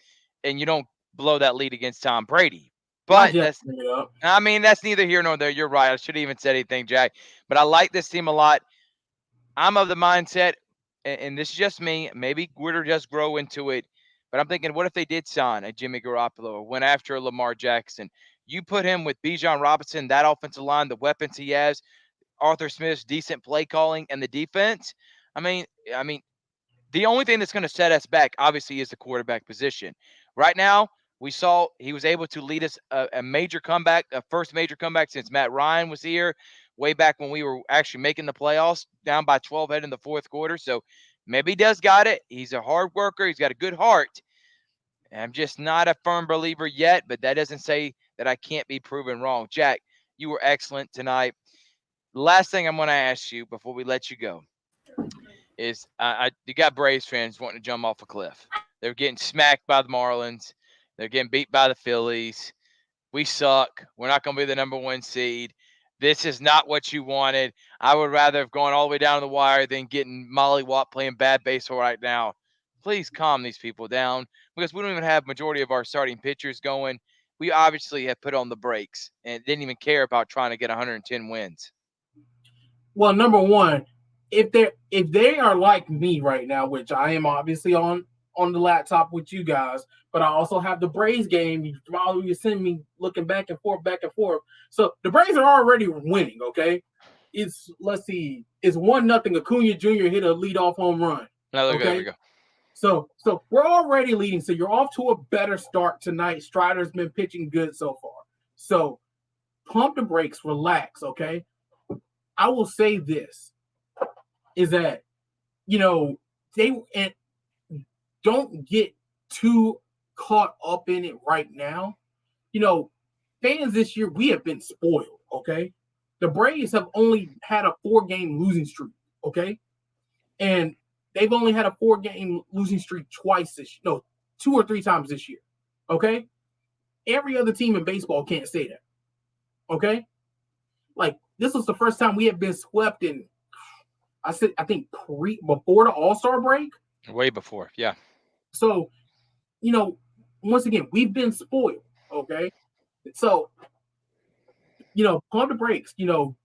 and you don't blow that lead against Tom Brady. But that's neither here nor there. You're right. I shouldn't even said anything, Jack. But I like this team a lot. I'm of the mindset, and this is just me. Maybe Ridder just grow into it. But I'm thinking, what if they did sign a Jimmy Garoppolo or went after a Lamar Jackson? You put him with Bijan Robinson, that offensive line, the weapons he has, Arthur Smith's decent play calling, and the defense. I mean, the only thing that's going to set us back, obviously, is the quarterback position. Right now, we saw he was able to lead us a major comeback, a first major comeback since Matt Ryan was here, way back when we were actually making the playoffs, down by 12 head in the fourth quarter. So maybe he does got it. He's a hard worker. He's got a good heart. I'm just not a firm believer yet, but that doesn't say that I can't be proven wrong. Jack, you were excellent tonight. Last thing I'm going to ask you before we let you go is you got Braves fans wanting to jump off a cliff. They're getting smacked by the Marlins. They're getting beat by the Phillies. We suck. We're not going to be the number 1 seed. This is not what you wanted. I would rather have gone all the way down to the wire than getting Molly Watt playing bad baseball right now. Please calm these people down because we don't even have majority of our starting pitchers going. We obviously have put on the brakes and didn't even care about trying to get 110 wins.
Well, number one, if they are like me right now, which I am obviously on the laptop with you guys, but I also have the Braves game. You send me looking back and forth. So the Braves are already winning. Okay, let's see, it's 1-0. Acuna Jr. hit a leadoff home run.
There we go.
So we're already leading. So you're off to a better start tonight. Strider's been pitching good so far. So pump the brakes, relax. Okay. I will say this is that, they don't get too caught up in it right now. Fans this year, we have been spoiled, okay? The Braves have only had a 4-game losing streak, okay? And they've only had a 4-game losing streak 2 or 3 times this year, okay? Every other team in baseball can't say that, okay? Like, this was the first time we have been swept in, I think before the All-Star break.
Way before, yeah.
So, once again, we've been spoiled, okay? So, pump the brakes. You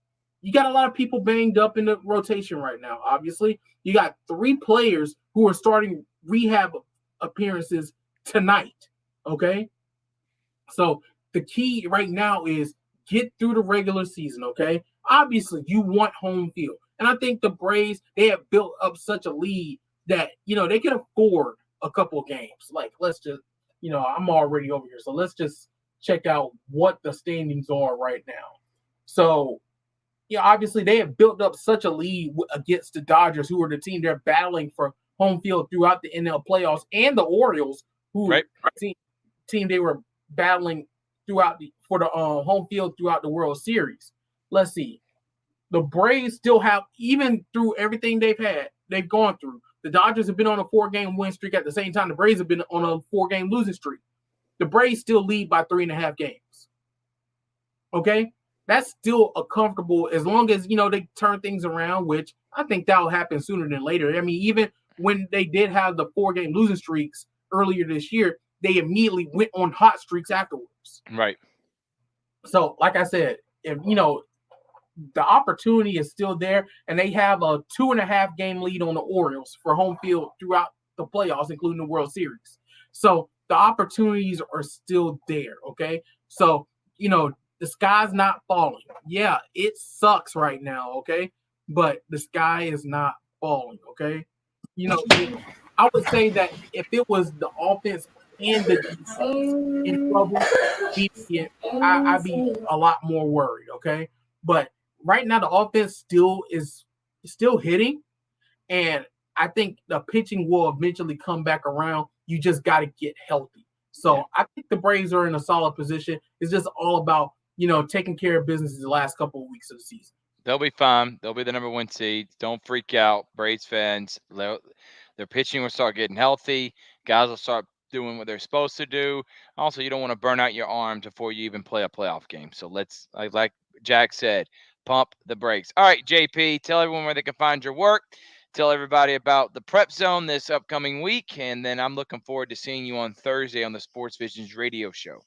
got a lot of people banged up in the rotation right now, obviously. You got 3 players who are starting rehab appearances tonight, okay? So, the key right now is get through the regular season, okay? Obviously, you want home field. And I think the Braves, they have built up such a lead that, they can afford a couple of games. Like, let's just, I'm already over here. So let's just check out what the standings are right now. So, obviously, they have built up such a lead against the Dodgers, who are the team they're battling for home field throughout the NL playoffs, and the Orioles, who
right.
team they were battling for the home field throughout the World Series. Let's see. The Braves still have, even through everything they've gone through, the Dodgers have been on a 4-game win streak at the same time the Braves have been on a 4-game losing streak. The Braves still lead by 3.5 games. Okay? That's still a comfortable, as long as, they turn things around, which I think that'll happen sooner than later. I mean, even when they did have the 4-game losing streaks earlier this year, they immediately went on hot streaks afterwards.
Right.
So, like I said, if the opportunity is still there, and they have a 2.5 game lead on the Orioles for home field throughout the playoffs, including the World Series. So the opportunities are still there. Okay. So, the sky's not falling. Yeah, it sucks right now. Okay. But the sky is not falling. Okay. I would say that if it was the offense and the defense in trouble, I'd be a lot more worried. Okay. But right now, the offense is still hitting, and I think the pitching will eventually come back around. You just got to get healthy. So I think the Braves are in a solid position. It's just all about, taking care of business in the last couple of weeks of the season.
They'll be fine. They'll be the number 1 seed. Don't freak out, Braves fans. Their pitching will start getting healthy. Guys will start doing what they're supposed to do. Also, you don't want to burn out your arm before you even play a playoff game. So like Jack said, pump the brakes. All right, JP, tell everyone where they can find your work. Tell everybody about the Prep Zone this upcoming week. And then I'm looking forward to seeing you on Thursday on the Sports Visions radio show.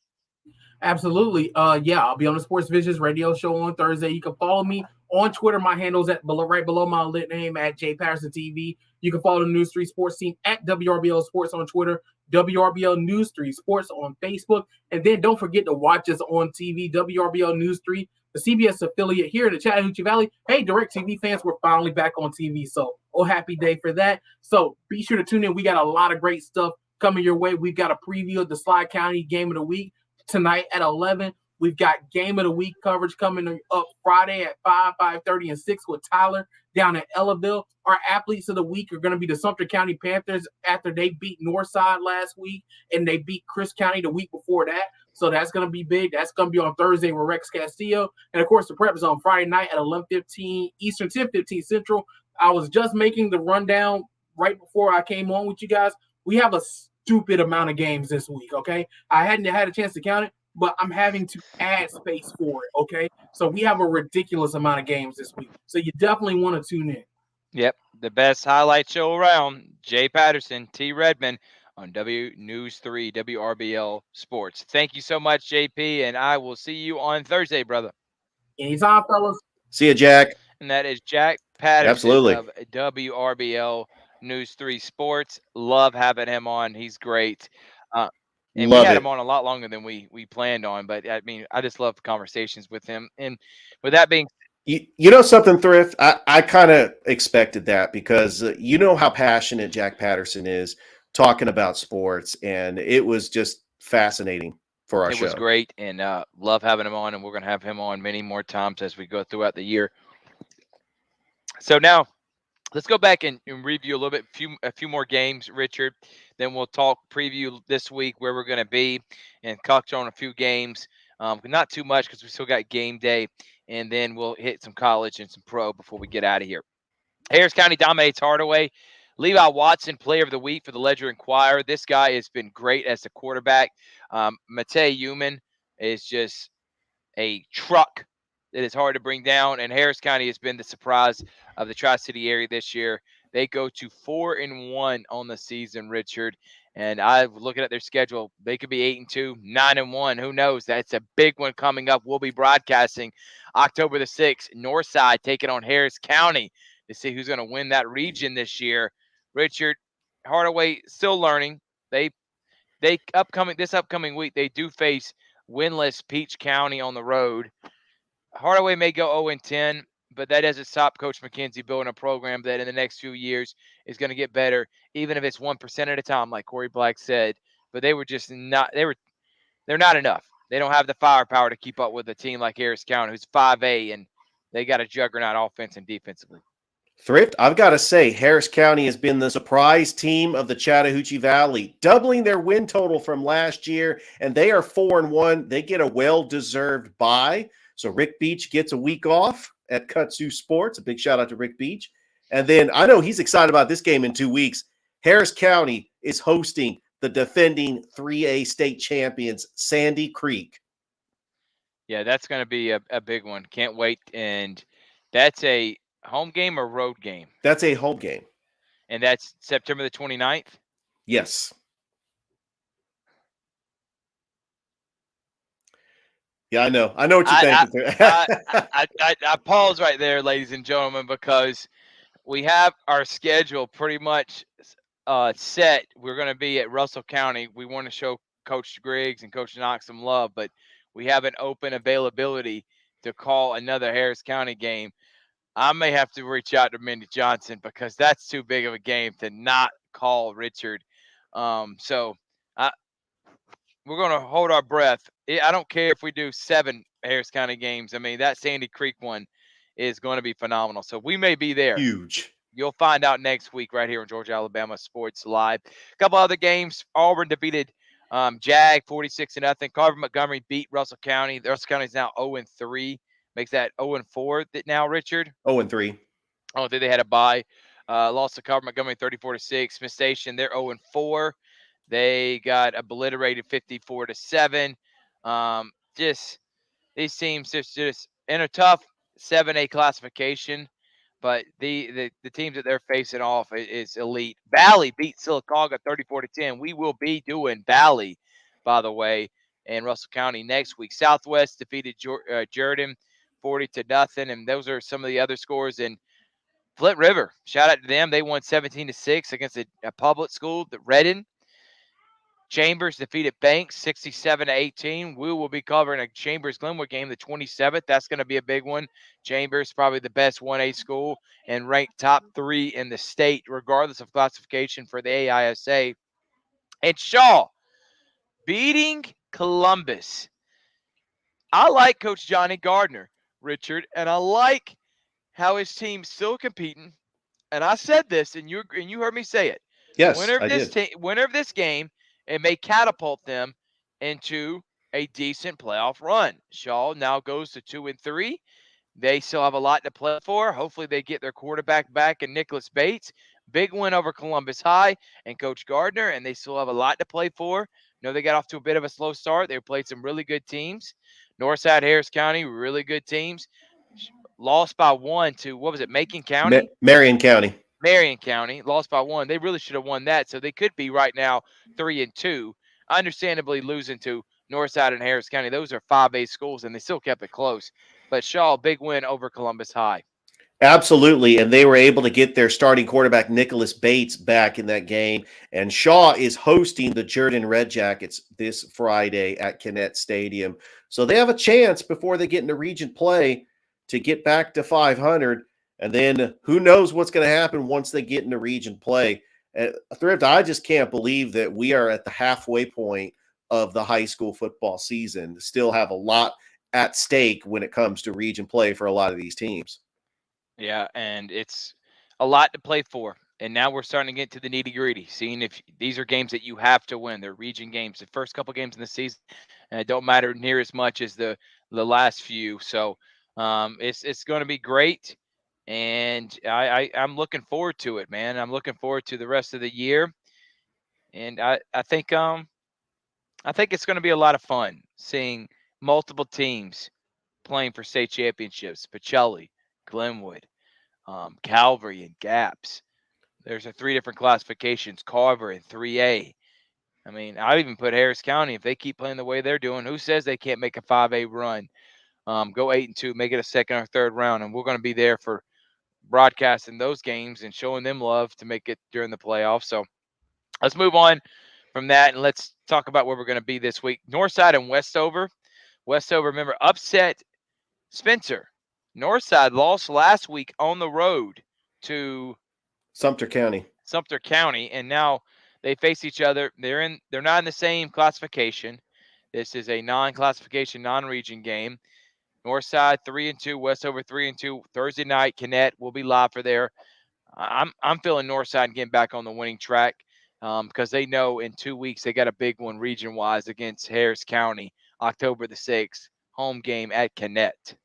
Absolutely. I'll be on the Sports Visions radio show on Thursday. You can follow me on Twitter. My handle's right below my lit name at J Patterson TV. You can follow the News 3 Sports team at WRBL Sports on Twitter, WRBL News 3 Sports on Facebook. And then don't forget to watch us on TV, WRBL News 3, the CBS affiliate here in the Chattahoochee Valley. Hey, DirecTV fans, we're finally back on TV. So, happy day for that. So, be sure to tune in. We got a lot of great stuff coming your way. We've got a preview of the Slide County Game of the Week tonight at 11. We've got Game of the Week coverage coming up Friday at 5, 5:30, and 6 with Tyler down at Ellaville. Our athletes of the week are going to be the Sumter County Panthers after they beat Northside last week, and they beat Chris County the week before that. So that's going to be big. That's going to be on Thursday with Rex Castillo. And, of course, the prep is on Friday night at 11:15 Eastern, 10:15 Central. I was just making the rundown right before I came on with you guys. We have a stupid amount of games this week, okay? I hadn't had a chance to count it, but I'm having to add space for it, okay? So we have a ridiculous amount of games this week. So you definitely want to tune in.
Yep, the best highlight show around. Jay Patterson, T. Redmond on W News 3, WRBL Sports. Thank you so much, JP, and I will see you on Thursday, brother.
Anytime, fellas.
See you, Jack.
And that is Jack Patterson
Absolutely.
of WRBL News 3 Sports. Love having him on. He's great. And we
Love
had him
it.
on a lot longer than we planned on, but I mean, I just love the conversations with him. And with that being
You know something, Thrift? I kind of expected that because you know how passionate Jack Patterson is talking about sports, and it was just fascinating for our
it
show.
was great, and love having him on, and we're going to have him on many more times as we go throughout the year. So now let's go back and review a little bit, a few more games, Richard. Then we'll talk preview this week where we're going to be and touch on a few games. Not too much because we still got game day, and then we'll hit some college and some pro before we get out of here. Harris County dominates Hardaway. Levi Watson, player of the week for the Ledger Inquirer. This guy has been great as a quarterback. Matei Human is just a truck that is hard to bring down. And Harris County has been the surprise of the Tri-City area this year. They go to 4-1 on the season, Richard. And I'm looking at their schedule. They could be 8-2, 9-1. Who knows? That's a big one coming up. We'll be broadcasting October the 6th. Northside taking on Harris County to see who's going to win that region this year. Richard, Hardaway still learning. This upcoming week they do face winless Peach County on the road. Hardaway may go 0-10, but that doesn't stop Coach McKenzie building a program that in the next few years is going to get better, even if it's 1% at a time, like Corey Black said. But they were just not. They're not enough. They don't have the firepower to keep up with a team like Harris County, who's 5A, and they got a juggernaut offense and defensively.
Thrift, I've got to say, Harris County has been the surprise team of the Chattahoochee Valley, doubling their win total from last year, and they are 4-1. They get a well-deserved bye. So Rick Beach gets a week off at Kutsu Sports. A big shout out to Rick Beach. And then I know he's excited about this game in 2 weeks. Harris County is hosting the defending 3A state champions, Sandy Creek.
Yeah, that's going to be a big one. Can't wait. And that's a home game or road game?
That's a home game.
And that's September the 29th?
Yes. Yeah, I know. I know what you're thinking.
I pause right there, ladies and gentlemen, because we have our schedule pretty much set. We're going to be at Russell County. We want to show Coach Griggs and Coach Knox some love, but we have an open availability to call another Harris County game. I may have to reach out to Mindy Johnson because that's too big of a game to not call, Richard. So we're going to hold our breath. I don't care if we do 7 Harris County games. I mean, that Sandy Creek one is going to be phenomenal. So we may be there.
Huge.
You'll find out next week right here on Georgia Alabama Sports Live. A couple other games. Auburn defeated Jag 46-0. Carver Montgomery beat Russell County. Russell County is now 0-3. Makes that 0-4 now, Richard.
0-3.
Oh, they had a bye. Lost to Carver Montgomery 34-6. Smith Station, they're 0-4. They got obliterated 54-7. Just these teams just in a tough 7A classification, but the teams that they're facing off is elite. Valley beat Sylacauga 34-10. We will be doing Valley, by the way, in Russell County next week. Southwest defeated Jordan 40-0, and those are some of the other scores. And Flint River, shout out to them. They won 17-6 against a public school, the Redden. Chambers defeated Banks 67-18. We will be covering a Chambers Glenwood game the 27th. That's going to be a big one. Chambers probably the best 1A school and ranked top 3 in the state, regardless of classification for the AISA. And Shaw beating Columbus. I like Coach Johnny Gardner, Richard, and I like how his team's still competing. And I said this, and you heard me say it.
Yes,
Winner
I did.
winner of this game, it may catapult them into a decent playoff run. Shaw now goes to 2-3. They still have a lot to play for. Hopefully, they get their quarterback back in Nicholas Bates. Big win over Columbus High and Coach Gardner, and they still have a lot to play for. They got off to a bit of a slow start. They played some really good teams. Northside, Harris County, really good teams. Lost by 1 to, what was it, Macon County?
Marion County.
Marion County, lost by 1. They really should have won that, so they could be right now 3-2. Understandably losing to Northside and Harris County. Those are 5A schools, and they still kept it close. But Shaw, big win over Columbus High.
Absolutely, and they were able to get their starting quarterback Nicholas Bates back in that game. And Shaw is hosting the Jordan Red Jackets this Friday at Kinnett Stadium, so they have a chance before they get into region play to get back to 500. And then who knows what's going to happen once they get into region play. Thrift, I just can't believe that we are at the halfway point of the high school football season. Still have a lot at stake when it comes to region play for a lot of these teams.
Yeah, and it's a lot to play for. And now we're starting to get to the nitty gritty, seeing if these are games that you have to win. They're region games. The first couple games in the season don't matter near as much as the last few. So it's going to be great, and I'm looking forward to it, man. I'm looking forward to the rest of the year, and I think it's going to be a lot of fun seeing multiple teams playing for state championships. Pacelli, Glenwood, Calvary, and Gaps. There's 3 different classifications. Carver in 3A. I mean, I even put Harris County, if they keep playing the way they're doing, who says they can't make a 5A run? Go 8-2, make it a second or third round, and we're going to be there for broadcasting those games and showing them love to make it during the playoffs. So let's move on from that, and let's talk about where we're going to be this week. Northside and Westover. Westover, remember, upset Spencer. Northside lost last week on the road to
Sumter County,
and now they face each other. They're not in the same classification. This is a non-classification, non-region game. Northside 3-2, Westover 3-2. Thursday night, Kinnett will be live for there. I'm feeling Northside getting back on the winning track because they know in 2 weeks they got a big one region-wise against Harris County, October the 6th, home game at Kinnett.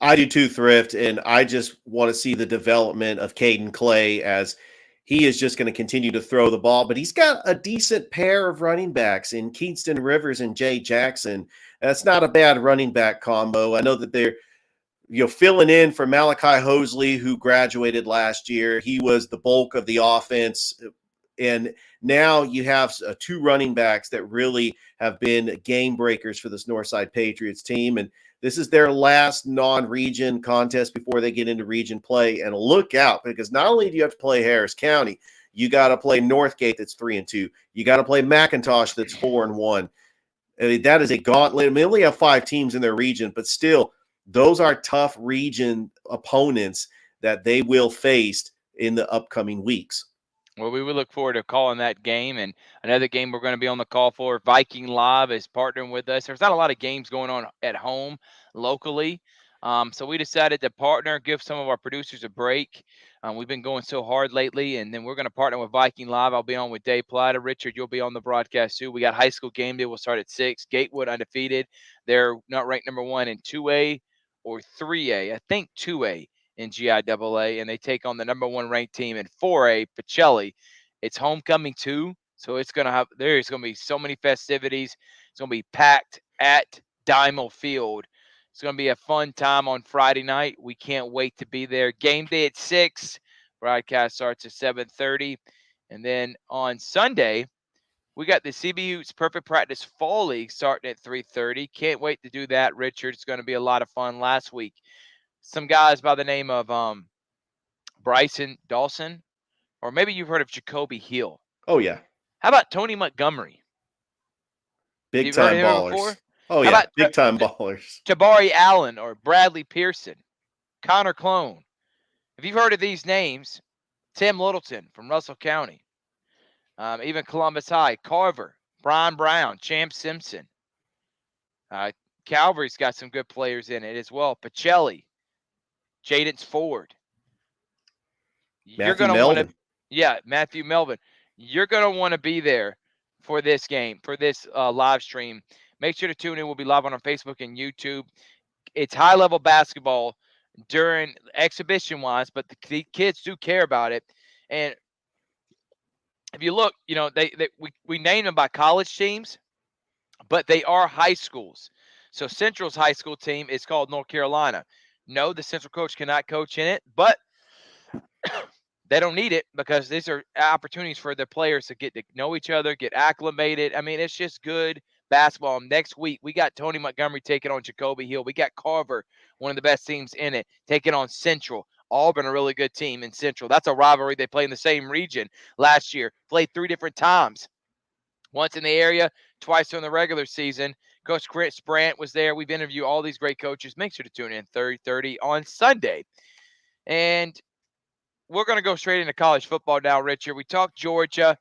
I do too, Thrift, and I just want to see the development of Caden Clay as he is just going to continue to throw the ball. But he's got a decent pair of running backs in Kingston Rivers and Jay Jackson. That's not a bad running back combo. I know that they're filling in for Malachi Hosley, who graduated last year. He was the bulk of the offense. And now you have 2 running backs that really have been game breakers for this Northside Patriots team. And this is their last non-region contest before they get into region play. And look out, because not only do you have to play Harris County, you got to play Northgate that's 3-2. You got to play McIntosh that's 4-1. I mean, that is a gauntlet. I mean, they only have 5 teams in their region, but still, those are tough region opponents that they will face in the upcoming weeks.
Well, we would look forward to calling that game. And another game we're going to be on the call for, Viking Live is partnering with us. There's not a lot of games going on at home locally. So we decided to partner, give some of our producers a break. We've been going so hard lately, and then we're going to partner with Viking Live. I'll be on with Dave Plata. Richard, you'll be on the broadcast too. We got high school game day. We'll start at 6. Gatewood undefeated. They're not ranked number 1 in 2A or 3A. I think 2A. In GIAA, and they take on the number 1 ranked team in 4A, Pacelli. It's homecoming too, so there's going to be so many festivities. It's going to be packed at Diamond Field. It's going to be a fun time on Friday night. We can't wait to be there. Game day at 6. Broadcast starts at 7:30, and then on Sunday we got the CBU's Perfect Practice Fall League starting at 3:30. Can't wait to do that, Richard. It's going to be a lot of fun. Last week, some guys by the name of Bryson Dawson, or maybe you've heard of Jacoby Hill.
Oh, yeah.
How about Tony Montgomery?
Big time ballers. Oh,
yeah.
How about big time ballers.
Tabari Allen or Bradley Pearson, Connor Clone. If you've heard of these names, Tim Littleton from Russell County, even Columbus High, Carver, Brian Brown, Champ Simpson. Calvary's got some good players in it as well. Pacelli, Jadence Ford.
Matthew Melvin.
Matthew Melvin. You're going to want to be there for this game, for this live stream. Make sure to tune in. We'll be live on our Facebook and YouTube. It's high-level basketball during exhibition-wise, but the kids do care about it. And if you look, we name them by college teams, but they are high schools. So Central's high school team is called North Carolina. No, the Central coach cannot coach in it, but they don't need it because these are opportunities for their players to get to know each other, get acclimated. I mean, it's just good basketball. Next week, we got Tony Montgomery taking on Jacoby Hill. We got Carver, one of the best teams in it, taking on Central. Auburn, a really good team in Central. That's a rivalry. They play in the same region last year. Played 3 different times. Once in the area, twice during the regular season. Coach Chris Brandt was there. We've interviewed all these great coaches. Make sure to tune in 30:30 on Sunday. And we're going to go straight into college football now, Richard. We talked Georgia.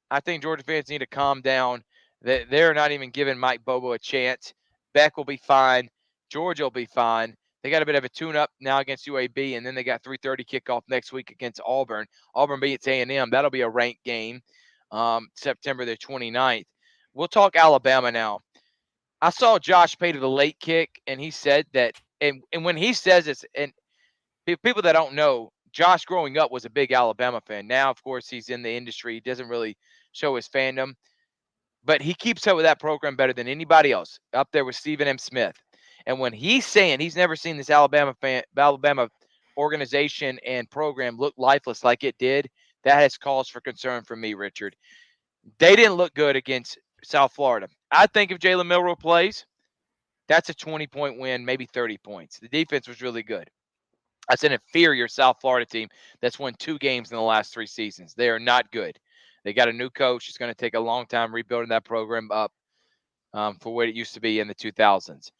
I think Georgia fans need to calm down. They're not even giving Mike Bobo a chance. Beck will be fine. Georgia will be fine. They got a bit of a tune-up now against UAB, and then they got 3:30 kickoff next week against Auburn. Auburn beats A&M. That'll be a ranked game, September the 29th. We'll talk Alabama now. I saw Josh Pate the late kick, and he said that, and when he says this, and people that don't know, Josh growing up was a big Alabama fan. Now, of course, he's in the industry. He doesn't really show his fandom, but he keeps up with that program better than anybody else, up there with Stephen M. Smith. And when he's saying he's never seen this Alabama organization and program look lifeless like it did, that has cause for concern for me, Richard. They didn't look good against South Florida. I think if Jalen Milroe plays, that's a 20-point win, maybe 30 points. The defense was really good. That's an inferior South Florida team that's won 2 games in the last 3 seasons. They are not good. They got a new coach. It's going to take a long time rebuilding that program up for what it used to be in the 2000s.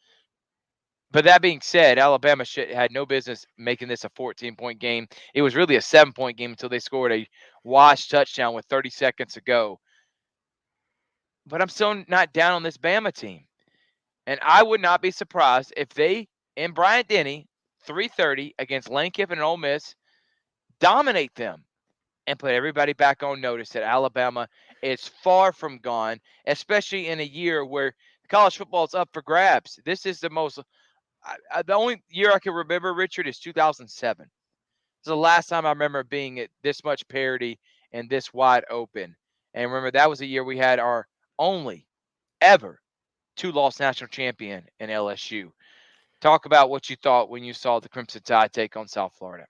But that being said, Alabama had no business making this a 14-point game. It was really a 7-point game until they scored a wash touchdown with 30 seconds to go. But I'm still not down on this Bama team. And I would not be surprised if they, in Bryant-Denny, 3:30 against Lane Kiffin and Ole Miss, dominate them and put everybody back on notice that Alabama is far from gone, especially in a year where college football is up for grabs. This is the only year I can remember, Richard, is 2007. It's the last time I remember being at this much parity and this wide open. And remember, that was the year we had our only ever 2-loss national champion in LSU. Talk about what you thought when you saw the Crimson Tide take on South Florida.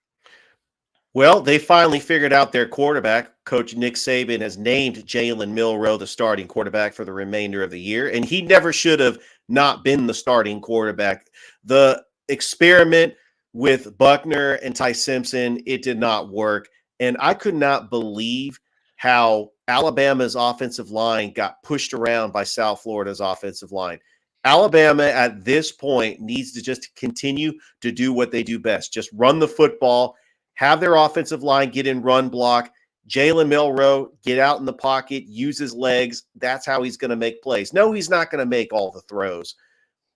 Well, they finally figured out their quarterback. Coach Nick Saban has named Jalen Milroe the starting quarterback for the remainder of the year, and he never should have not been the starting quarterback. The experiment with Buckner and Ty Simpson, it did not work, and I could not believe how Alabama's offensive line got pushed around by South Florida's offensive line. Alabama at this point needs to just continue to do what they do best. Just run the football, have their offensive line get in run block. Jalen Milroe, get out in the pocket, use his legs. That's how he's going to make plays. No, he's not going to make all the throws.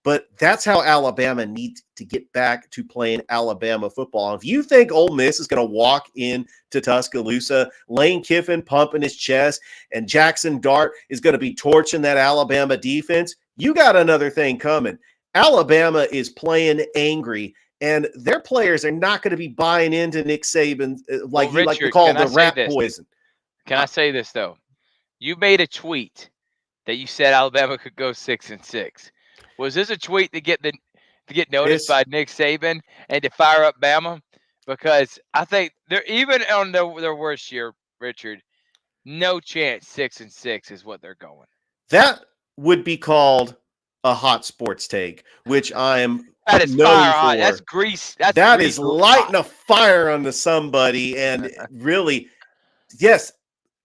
But that's how Alabama needs to get back to playing Alabama football. If you think Ole Miss is going to walk into Tuscaloosa, Lane Kiffin pumping his chest, and Jackson Dart is going to be torching that Alabama defense, you got another thing coming. Alabama is playing angry, and their players are not going to be buying into Nick Saban like he like to call the rat poison.
Can I say this, though? You made a tweet that you said Alabama could go 6-6. Was this a tweet to get noticed by Nick Saban and to fire up Bama? Because I think they're even on their worst year, Richard. No chance 6-6 is what they're going.
That would be called a hot sports take, which I am
that is fire hot. That's grease.
That is lighting a fire onto somebody. And really, yes.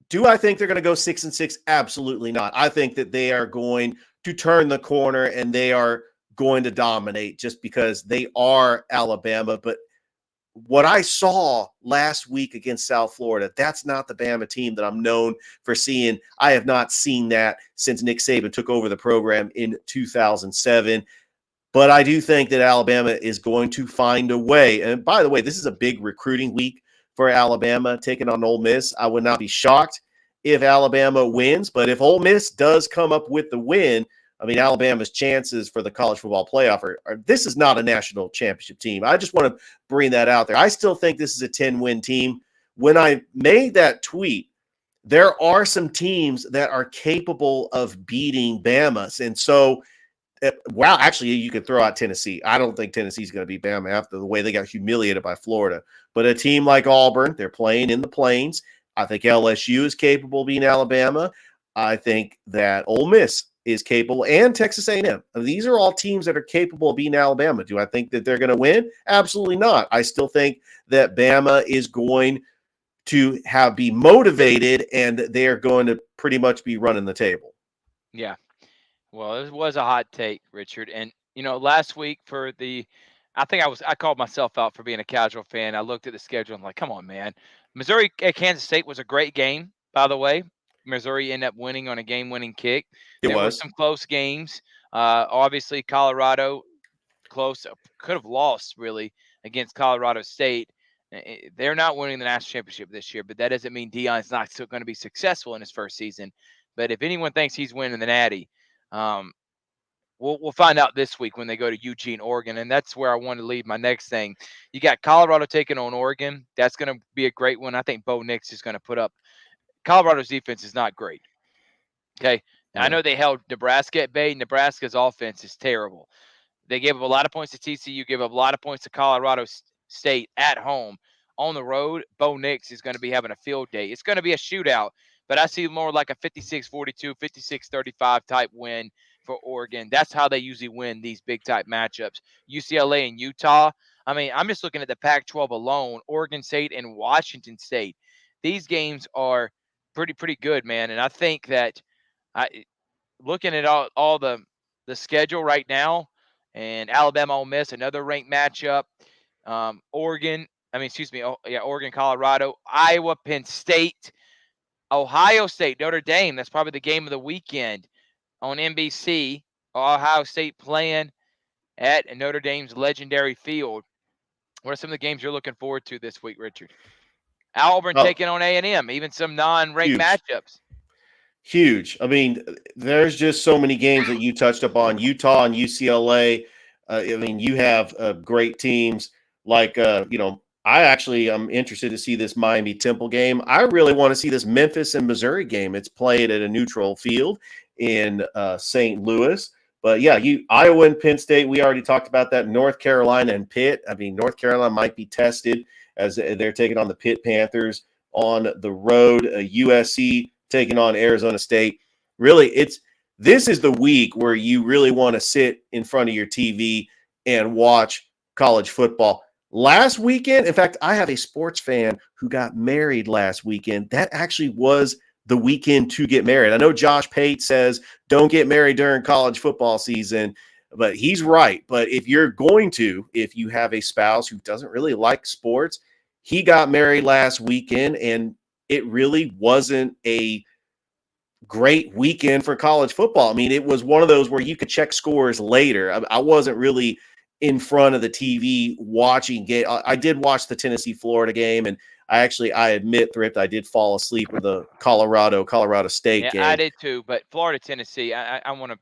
Do I think they're going to go 6-6? Absolutely not. I think that they are going to turn the corner and they are going to dominate just because they are Alabama. But what I saw last week against South Florida, that's not the Bama team that I'm known for seeing. I have not seen that since Nick Saban took over the program in 2007. But I do think that Alabama is going to find a way. And by the way, this is a big recruiting week for Alabama taking on Ole Miss. I would not be shocked if Alabama wins, but if Ole Miss does come up with the win, I mean, Alabama's chances for the college football playoff this is not a national championship team. I just want to bring that out there. I still think this is a 10-win team. When I made that tweet, there are some teams that are capable of beating Bama. And so, wow, actually, you could throw out Tennessee. I don't think Tennessee's going to beat Bama after the way they got humiliated by Florida. But a team like Auburn, they're playing in the Plains. I think LSU is capable of beating Alabama. I think that Ole Miss is capable, and Texas A&M. These are all teams that are capable of beating Alabama. Do I think that they're going to win? Absolutely not. I still think that Bama is going to be motivated, and they're going to pretty much be running the table.
Yeah. Well, it was a hot take, Richard. And last week I called myself out for being a casual fan. I looked at the schedule. I'm like, come on, man. Missouri at Kansas State was a great game, by the way. Missouri ended up winning on a game-winning kick. There were some close games. Obviously, Colorado close, could have lost really against Colorado State. They're not winning the national championship this year, but that doesn't mean Deion's not still going to be successful in his first season. But if anyone thinks he's winning the Natty, we'll find out this week when they go to Eugene, Oregon, and that's where I want to leave my next thing. You got Colorado taking on Oregon. That's going to be a great one. I think Bo Nix is going to put up. Colorado's defense is not great. Okay, I know they held Nebraska at bay. Nebraska's offense is terrible. They gave up a lot of points to TCU, gave up a lot of points to Colorado State at home. On the road, Bo Nix is going to be having a field day. It's going to be a shootout, but I see more like a 56-42, 56-35 type win for Oregon. That's how they usually win these big type matchups. UCLA and Utah. I mean, I'm just looking at the Pac-12 alone, Oregon State and Washington State. These games are pretty good, man. And I think that looking at all the schedule right now, and Alabama Ole Miss, another ranked matchup. Oregon, Colorado, Iowa, Penn State, Ohio State, Notre Dame. That's probably the game of the weekend on NBC. Ohio State playing at Notre Dame's legendary field. What are some of the games you're looking forward to this week, Richard? Auburn taking on A&M, even some non-ranked matchups.
Huge. I mean, there's just so many games that you touched upon. Utah and UCLA. I mean, you have great teams like, I actually am interested to see this Miami Temple game. I really want to see this Memphis and Missouri game. It's played at a neutral field in St. Louis. But yeah, Iowa and Penn State, we already talked about that. North Carolina and Pitt. I mean, North Carolina might be tested as they're taking on the Pitt Panthers on the road. USC taking on Arizona State. Really, this is the week where you really want to sit in front of your TV and watch college football. Last weekend, in fact, I have a sports fan who got married last weekend. That actually was the weekend to get married. I know Josh Pate says don't get married during college football season, but he's right. But if you have a spouse who doesn't really like sports, he got married last weekend, and it really wasn't a great weekend for college football. I mean, it was one of those where you could check scores later. I wasn't really in front of the TV watching game. I did watch the Tennessee-Florida game, and I admit, Thrift, I did fall asleep with the Colorado State game.
I did too, but Florida-Tennessee, I want to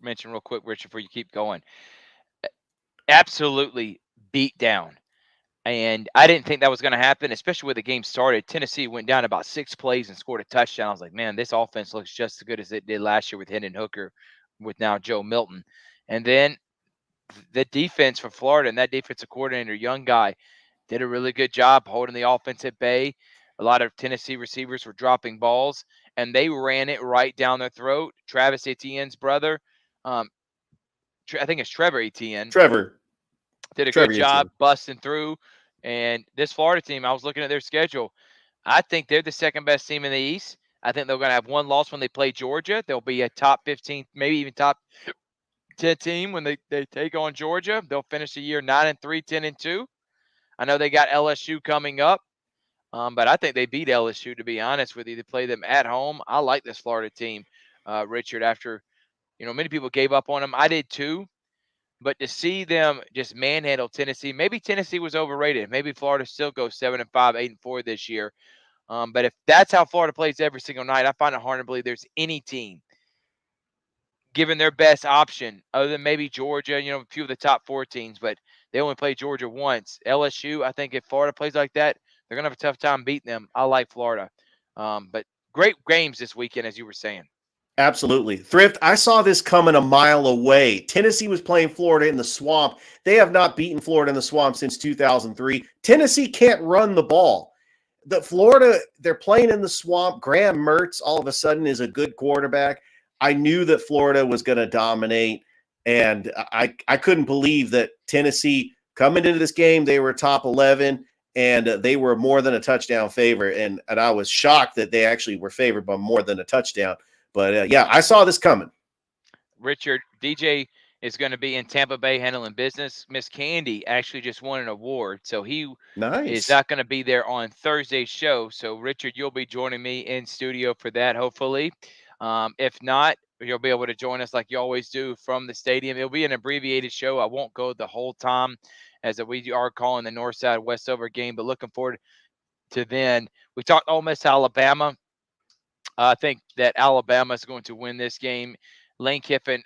mention real quick, Richard, before you keep going. Absolutely beat down. And I didn't think that was going to happen, especially when the game started. Tennessee went down about 6 plays and scored a touchdown. I was like, man, this offense looks just as good as it did last year with Hendon Hooker, with now Joe Milton. And then the defense for Florida and that defensive coordinator, young guy, did a really good job holding the offense at bay. A lot of Tennessee receivers were dropping balls, and they ran it right down their throat. Travis Etienne's brother, I think it's Trevor Etienne. Did a good job busting through. And this Florida team, I was looking at their schedule. I think they're the second best team in the East. I think they're going to have one loss when they play Georgia. They'll be a top 15, maybe even top 10 team when they take on Georgia. They'll finish the year 9-3, 10-2. I know they got LSU coming up, but I think they beat LSU, to be honest with you. They play them at home. I like this Florida team, Richard, after, many people gave up on them. I did too. But to see them just manhandle Tennessee, maybe Tennessee was overrated. Maybe Florida still goes 7-5, 8-4 this year. But if that's how Florida plays every single night, I find it hard to believe there's any team given their best option, other than maybe Georgia, a few of the top 4 teams, but they only played Georgia once. LSU, I think if Florida plays like that, they're going to have a tough time beating them. I like Florida. But great games this weekend, as you were saying.
Absolutely. Thrift, I saw this coming a mile away. Tennessee was playing Florida in the swamp. They have not beaten Florida in the swamp since 2003. Tennessee can't run the ball. The Florida, they're playing in the swamp. Graham Mertz all of a sudden is a good quarterback. I knew that Florida was going to dominate, and I couldn't believe that Tennessee coming into this game, they were top 11, and they were more than a touchdown favorite, and I was shocked that they actually were favored by more than a touchdown. But yeah, I saw this coming.
Richard, DJ is going to be in Tampa Bay handling business. Miss Candy actually just won an award, so he is
Nice.
not going to be there on Thursday's show. So, Richard, you'll be joining me in studio for that, hopefully. If not, you'll be able to join us like you always do from the stadium. It'll be an abbreviated show. I won't go the whole time as we are calling the North Side Westover game, but looking forward to then. We talked Ole Miss, Alabama. I think that Alabama is going to win this game. Lane Kiffin,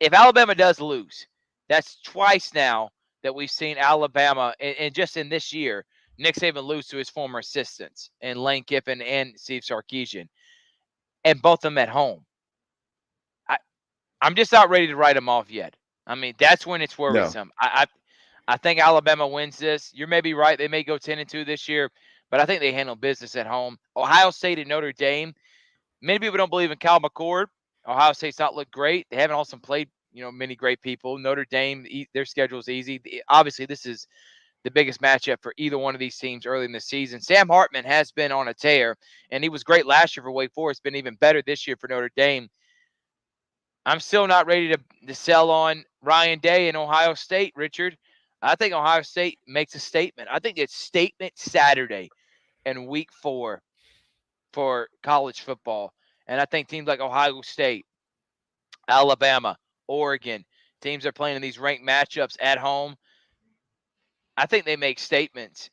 if Alabama does lose, that's twice now that we've seen Alabama, and just in this year, Nick Saban lose to his former assistants, and Lane Kiffin and Steve Sarkisian, and both of them at home. I'm just not ready to write them off yet. I mean, that's when it's
No.
worrisome. I think Alabama wins this. You may be right; they may go 10-2 this year, but I think they handle business at home. Ohio State and Notre Dame. Many people don't believe in Cal McCord. Ohio State's not looked great. They haven't also played, many great people. Notre Dame, their schedule is easy. Obviously, this is the biggest matchup for either one of these teams early in the season. Sam Hartman has been on a tear, and he was great last year for Wake Forest. Been even better this year for Notre Dame. I'm still not ready to sell on Ryan Day and Ohio State, Richard. I think Ohio State makes a statement. I think it's statement Saturday in week 4 for college football. And I think teams like Ohio State, Alabama, Oregon, teams are playing in these ranked matchups at home. I think they make statements.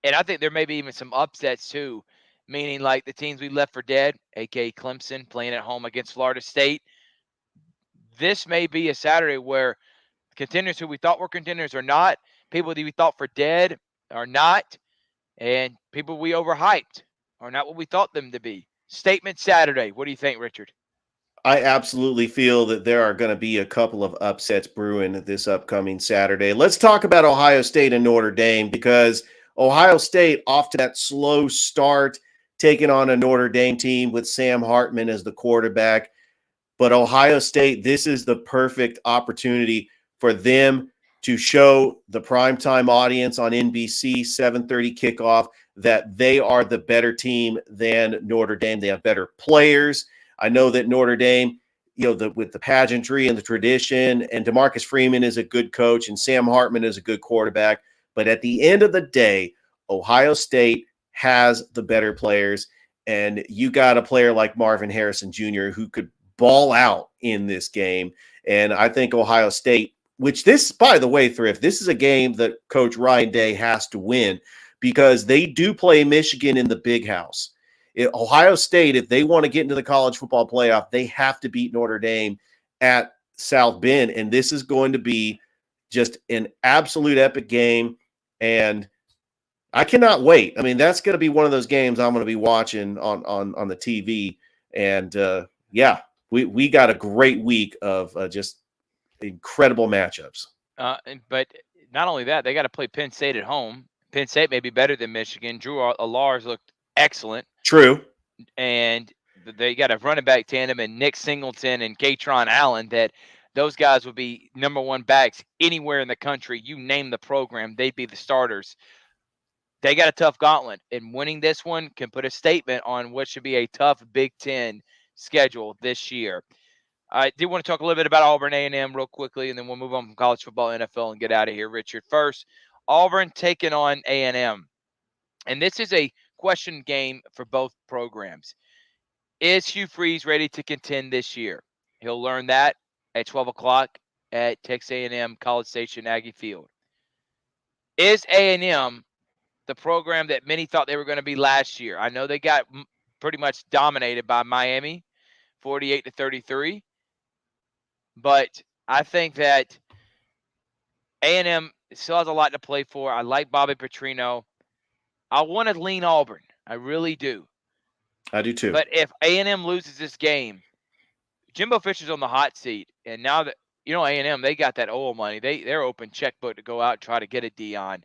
And I think there may be even some upsets too, meaning like the teams we left for dead, aka Clemson, playing at home against Florida State. This may be a Saturday where contenders who we thought were contenders are not, people that we thought for dead are not, and people we overhyped are not what we thought them to be. Statement Saturday. What do you think, Richard?
I absolutely feel that there are going to be a couple of upsets brewing this upcoming Saturday. Let's talk about Ohio State and Notre Dame, because Ohio State, off to that slow start, taking on a Notre Dame team with Sam Hartman as the quarterback. But Ohio State, this is the perfect opportunity for them to show the primetime audience on NBC 7:30 kickoff that they are the better team than Notre Dame. They have better players. I know that Notre Dame, with the pageantry and the tradition, and DeMarcus Freeman is a good coach, and Sam Hartman is a good quarterback. But at the end of the day, Ohio State has the better players, and you got a player like Marvin Harrison Jr. who could ball out in this game. And I think Ohio State, which this, by the way, Thrift, this is a game that Coach Ryan Day has to win, because they do play Michigan in the Big House. Ohio State, if they want to get into the college football playoff, they have to beat Notre Dame at South Bend. And this is going to be just an absolute epic game. And I cannot wait. I mean, that's going to be one of those games I'm going to be watching on the TV. And yeah, we got a great week of just incredible matchups.
But not only that, they got to play Penn State at home. Penn State may be better than Michigan. Drew Alars looked excellent.
True.
And they got a running back tandem in Nick Singleton and Katron Allen that those guys would be number 1 backs anywhere in the country. You name the program, they'd be the starters. They got a tough gauntlet, and winning this one can put a statement on what should be a tough Big Ten schedule this year. I do want to talk a little bit about Auburn A&M real quickly, and then we'll move on from college football, NFL, and get out of here, Richard. First, Auburn taking on A&M. And this is a question game for both programs. Is Hugh Freeze ready to contend this year? He'll learn that at 12 o'clock at Texas A&M College Station Aggie Field. Is A&M the program that many thought they were going to be last year? I know they got pretty much dominated by Miami, 48-33. But I think that A&M still has a lot to play for. I like Bobby Petrino. I want to lean Auburn. I really do.
I do too.
But if A&M loses this game, Jimbo Fisher's on the hot seat, and now that A&M, they got that oil money. They're open checkbook to go out and try to get a Dion.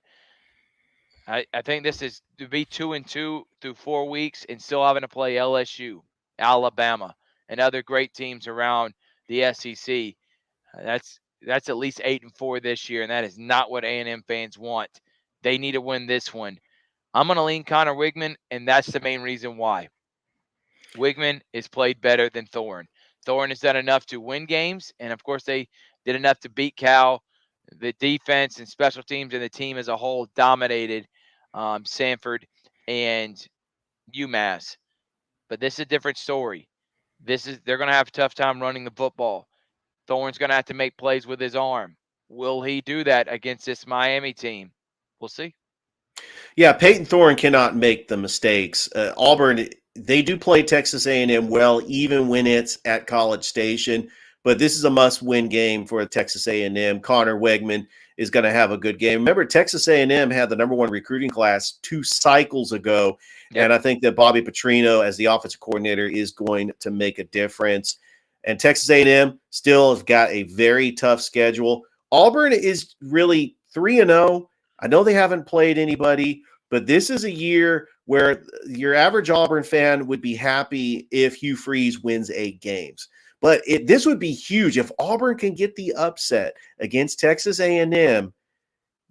I think this is to be 2-2 through 4 weeks and still having to play LSU, Alabama, and other great teams around the SEC. That's at least 8-4 this year, and that is not what A&M fans want. They need to win this one. I'm going to lean Connor Wigman, and that's the main reason why. Wigman is played better than Thorne. Thorne has done enough to win games, and of course they did enough to beat Cal. The defense and special teams and the team as a whole dominated Sanford and UMass. But this is a different story. They're going to have a tough time running the football. Thorne's going to have to make plays with his arm. Will he do that against this Miami team? We'll see.
Yeah, Peyton Thorne cannot make the mistakes. Auburn, they do play Texas A&M well, even when it's at College Station. But this is a must-win game for Texas A&M. Connor Wegman is going to have a good game. Remember, Texas A&M had the number 1 recruiting class 2 cycles ago, and I think that Bobby Petrino, as the offensive coordinator, is going to make a difference. And Texas A&M still has got a very tough schedule. Auburn is really 3-0. I know they haven't played anybody, but this is a year where your average Auburn fan would be happy if Hugh Freeze wins 8 games. But this would be huge. If Auburn can get the upset against Texas A&M,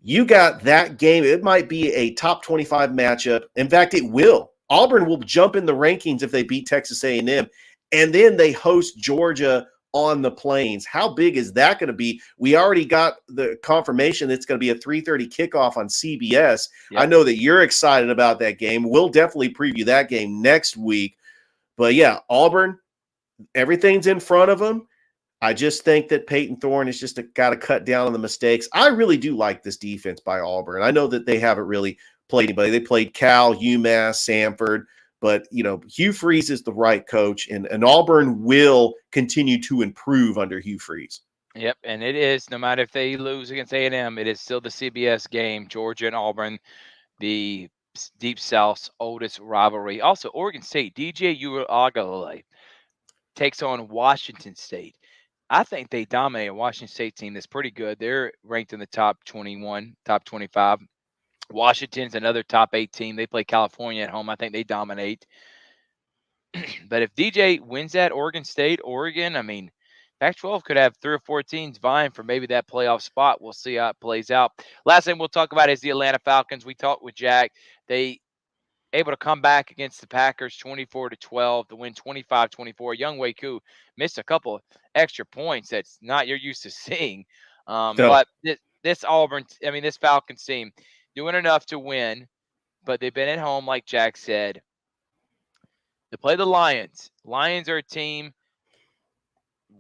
you got that game. It might be a top 25 matchup. In fact, it will. Auburn will jump in the rankings if they beat Texas A&M. And then they host Georgia on the Plains. How big is that going to be? We already got the confirmation that it's going to be a 3:30 kickoff on CBS.
Yep.
I know that you're excited about that game. We'll definitely preview that game next week. But yeah, Auburn, everything's in front of them. I just think that Peyton Thorne has just got to cut down on the mistakes. I really do like this defense by Auburn. I know that they haven't really played anybody. They played Cal, UMass, Sanford. But, Hugh Freeze is the right coach, and Auburn will continue to improve under Hugh Freeze.
Yep, and it is, no matter if they lose against A&M, it is still the CBS game, Georgia and Auburn, the Deep South's oldest rivalry. Also, Oregon State, DJ Uiagalelei takes on Washington State. I think they dominate a Washington State team that's pretty good. They're ranked in the top 21, top 25. Washington's another top 8 team. They play California at home. I think they dominate. But if DJ wins that Oregon State, Oregon, I mean, Pac-12 could have 3 or 4 teams vying for maybe that playoff spot. We'll see how it plays out. Last thing we'll talk about is the Atlanta Falcons. We talked with Jack. They able to come back against the Packers 24-12 to win 25-24. Young Wei Koo missed a couple extra points that's not you're used to seeing. But this Falcons team doing enough to win, but they've been at home, like Jack said. They play the Lions. Lions are a team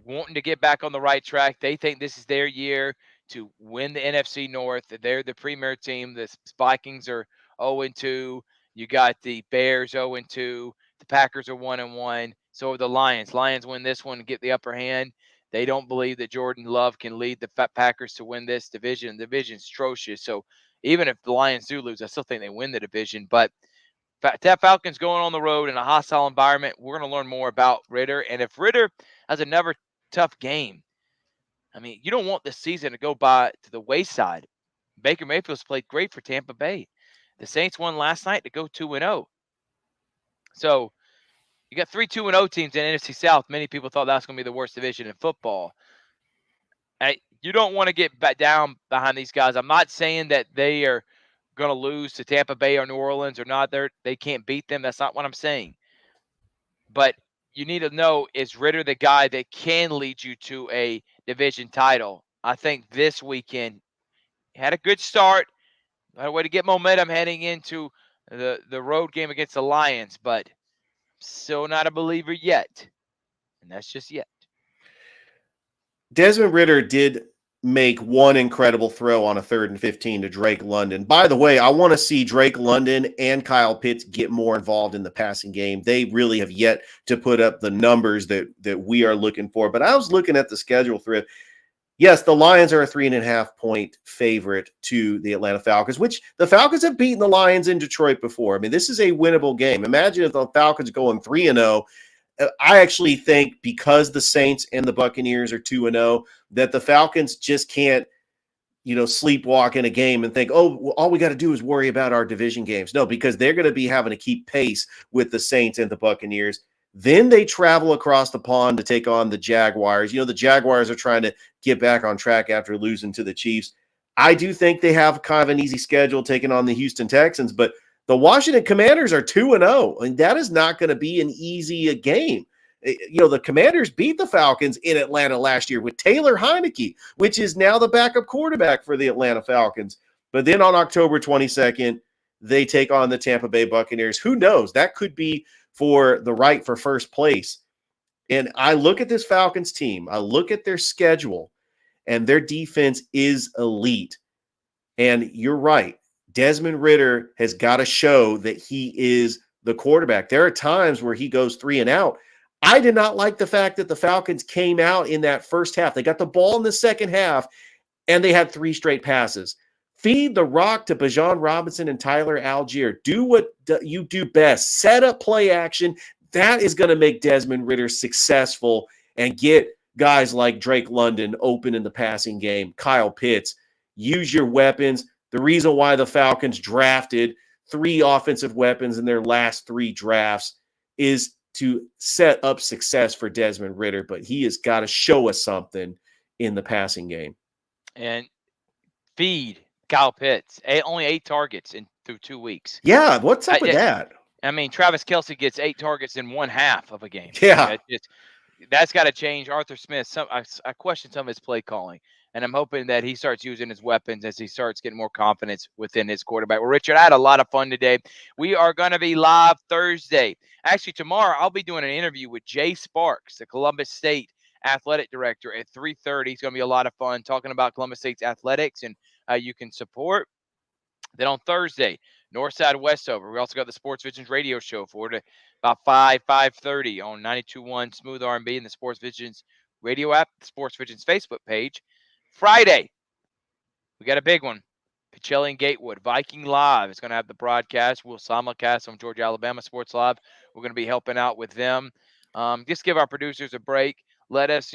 wanting to get back on the right track. They think this is their year to win the NFC North. They're the premier team. The Vikings are 0-2. You got the Bears 0-2. The Packers are 1-1. So are the Lions. Lions win this one and get the upper hand. They don't believe that Jordan Love can lead the Packers to win this division. The division's atrocious. So even if the Lions do lose, I still think they win the division. But that Falcons going on the road in a hostile environment, we're going to learn more about Ritter. And if Ritter has another tough game, I mean, you don't want this season to go by to the wayside. Baker Mayfield's played great for Tampa Bay. The Saints won last night to go 2-0. So you got 3 2-0 teams in NFC South. Many people thought that was going to be the worst division in football. You don't want to get back down behind these guys. I'm not saying that they are going to lose to Tampa Bay or New Orleans or not. They can't beat them. That's not what I'm saying. But you need to know, is Ritter the guy that can lead you to a division title? I think this weekend had a good start. Had a way to get momentum heading into the road game against the Lions, but still not a believer yet. And that's just yet.
Desmond Ritter did make one incredible throw on a 3rd and 15 to Drake London. By the way, I want to see Drake London and Kyle Pitts get more involved in the passing game. They really have yet to put up the numbers that we are looking for. But I was looking at the schedule thread. Yes, the Lions are a 3.5-point favorite to the Atlanta Falcons, which the Falcons have beaten the Lions in Detroit before. I mean, this is a winnable game. Imagine if the Falcons go 3-0. I actually think because the Saints and the Buccaneers are 2-0, that the Falcons just can't, sleepwalk in a game and think, oh, well, all we got to do is worry about our division games. No, because they're going to be having to keep pace with the Saints and the Buccaneers. Then they travel across the pond to take on the Jaguars. The Jaguars are trying to get back on track after losing to the Chiefs. I do think they have kind of an easy schedule taking on the Houston Texans, but the Washington Commanders are 2-0, and that is not going to be an easy game. The Commanders beat the Falcons in Atlanta last year with Taylor Heineke, which is now the backup quarterback for the Atlanta Falcons. But then on October 22nd, they take on the Tampa Bay Buccaneers. Who knows? That could be for the right for first place. And I look at this Falcons team, I look at their schedule, and their defense is elite. And you're right. Desmond Ridder has got to show that he is the quarterback. There are times where he goes 3 and out. I did not like the fact that the Falcons came out in that first half. They got the ball in the second half, and they had 3 straight passes. Feed the rock to Bijan Robinson and Tyler Algier. Do what you do best. Set up play action. That is going to make Desmond Ridder successful and get guys like Drake London open in the passing game. Kyle Pitts. Use your weapons. The reason why the Falcons drafted 3 offensive weapons in their last 3 drafts is to set up success for Desmond Ridder, but he has got to show us something in the passing game.
And feed Kyle Pitts. Only 8 targets through 2 weeks.
Yeah, what's up with that?
I mean, Travis Kelce gets 8 targets in 1/2 of a game.
Yeah.
That's got to change. Arthur Smith, I question some of his play calling, and I'm hoping that he starts using his weapons as he starts getting more confidence within his quarterback. Well, Richard, I had a lot of fun today. We are going to be live Thursday. Actually, tomorrow I'll be doing an interview with Jay Sparks, the Columbus State athletic director, at 3:30. It's going to be a lot of fun talking about Columbus State's athletics and how you can support. Then on Thursday, Northside Westover. We also got the Sports Visions radio show for it about 5:30 on 92.1 Smooth R&B and the Sports Visions radio app, the Sports Visions Facebook page. Friday, we got a big one. Pacelli and Gatewood, Viking Live is going to have the broadcast. We'll simulcast on Georgia Alabama Sports Live. We're going to be helping out with them. Just give our producers a break. Let us,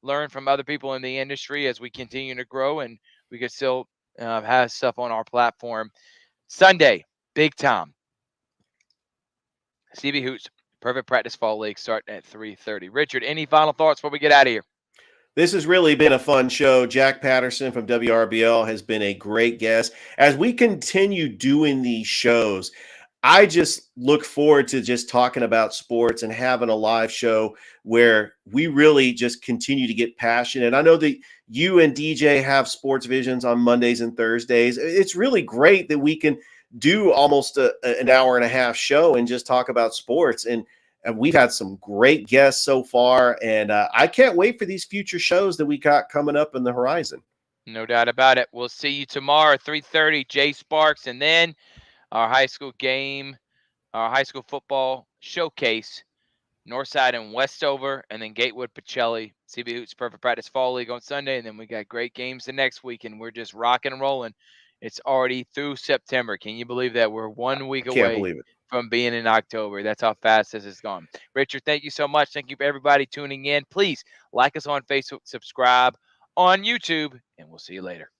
learn from other people in the industry as we continue to grow, and we can still have stuff on our platform. Sunday, big time. CB Hoots, Perfect Practice Fall League starting at 3:30. Richard, any final thoughts before we get out of here?
This has really been a fun show. Jack Patterson from WRBL has been a great guest. As we continue doing these shows, I just look forward to just talking about sports and having a live show where we really just continue to get passionate. I know that you and DJ have Sports Visions on Mondays and Thursdays. It's really great that we can do almost an hour and a half show and just talk about sports. And we've had some great guests so far. And I can't wait for these future shows that we got coming up in the horizon.
No doubt about it. We'll see you tomorrow at 3:30, Jay Sparks, and then our high school game, our high school football showcase, Northside and Westover, and then Gatewood, Pacelli, CB Hoots Perfect Practice Fall League on Sunday, and then we got great games the next week, and we're just rocking and rolling. It's already through September. Can you believe that? We're 1 week away from being in October. That's how fast this has gone. Richard, thank you so much. Thank you for everybody tuning in. Please like us on Facebook, subscribe on YouTube, and we'll see you later.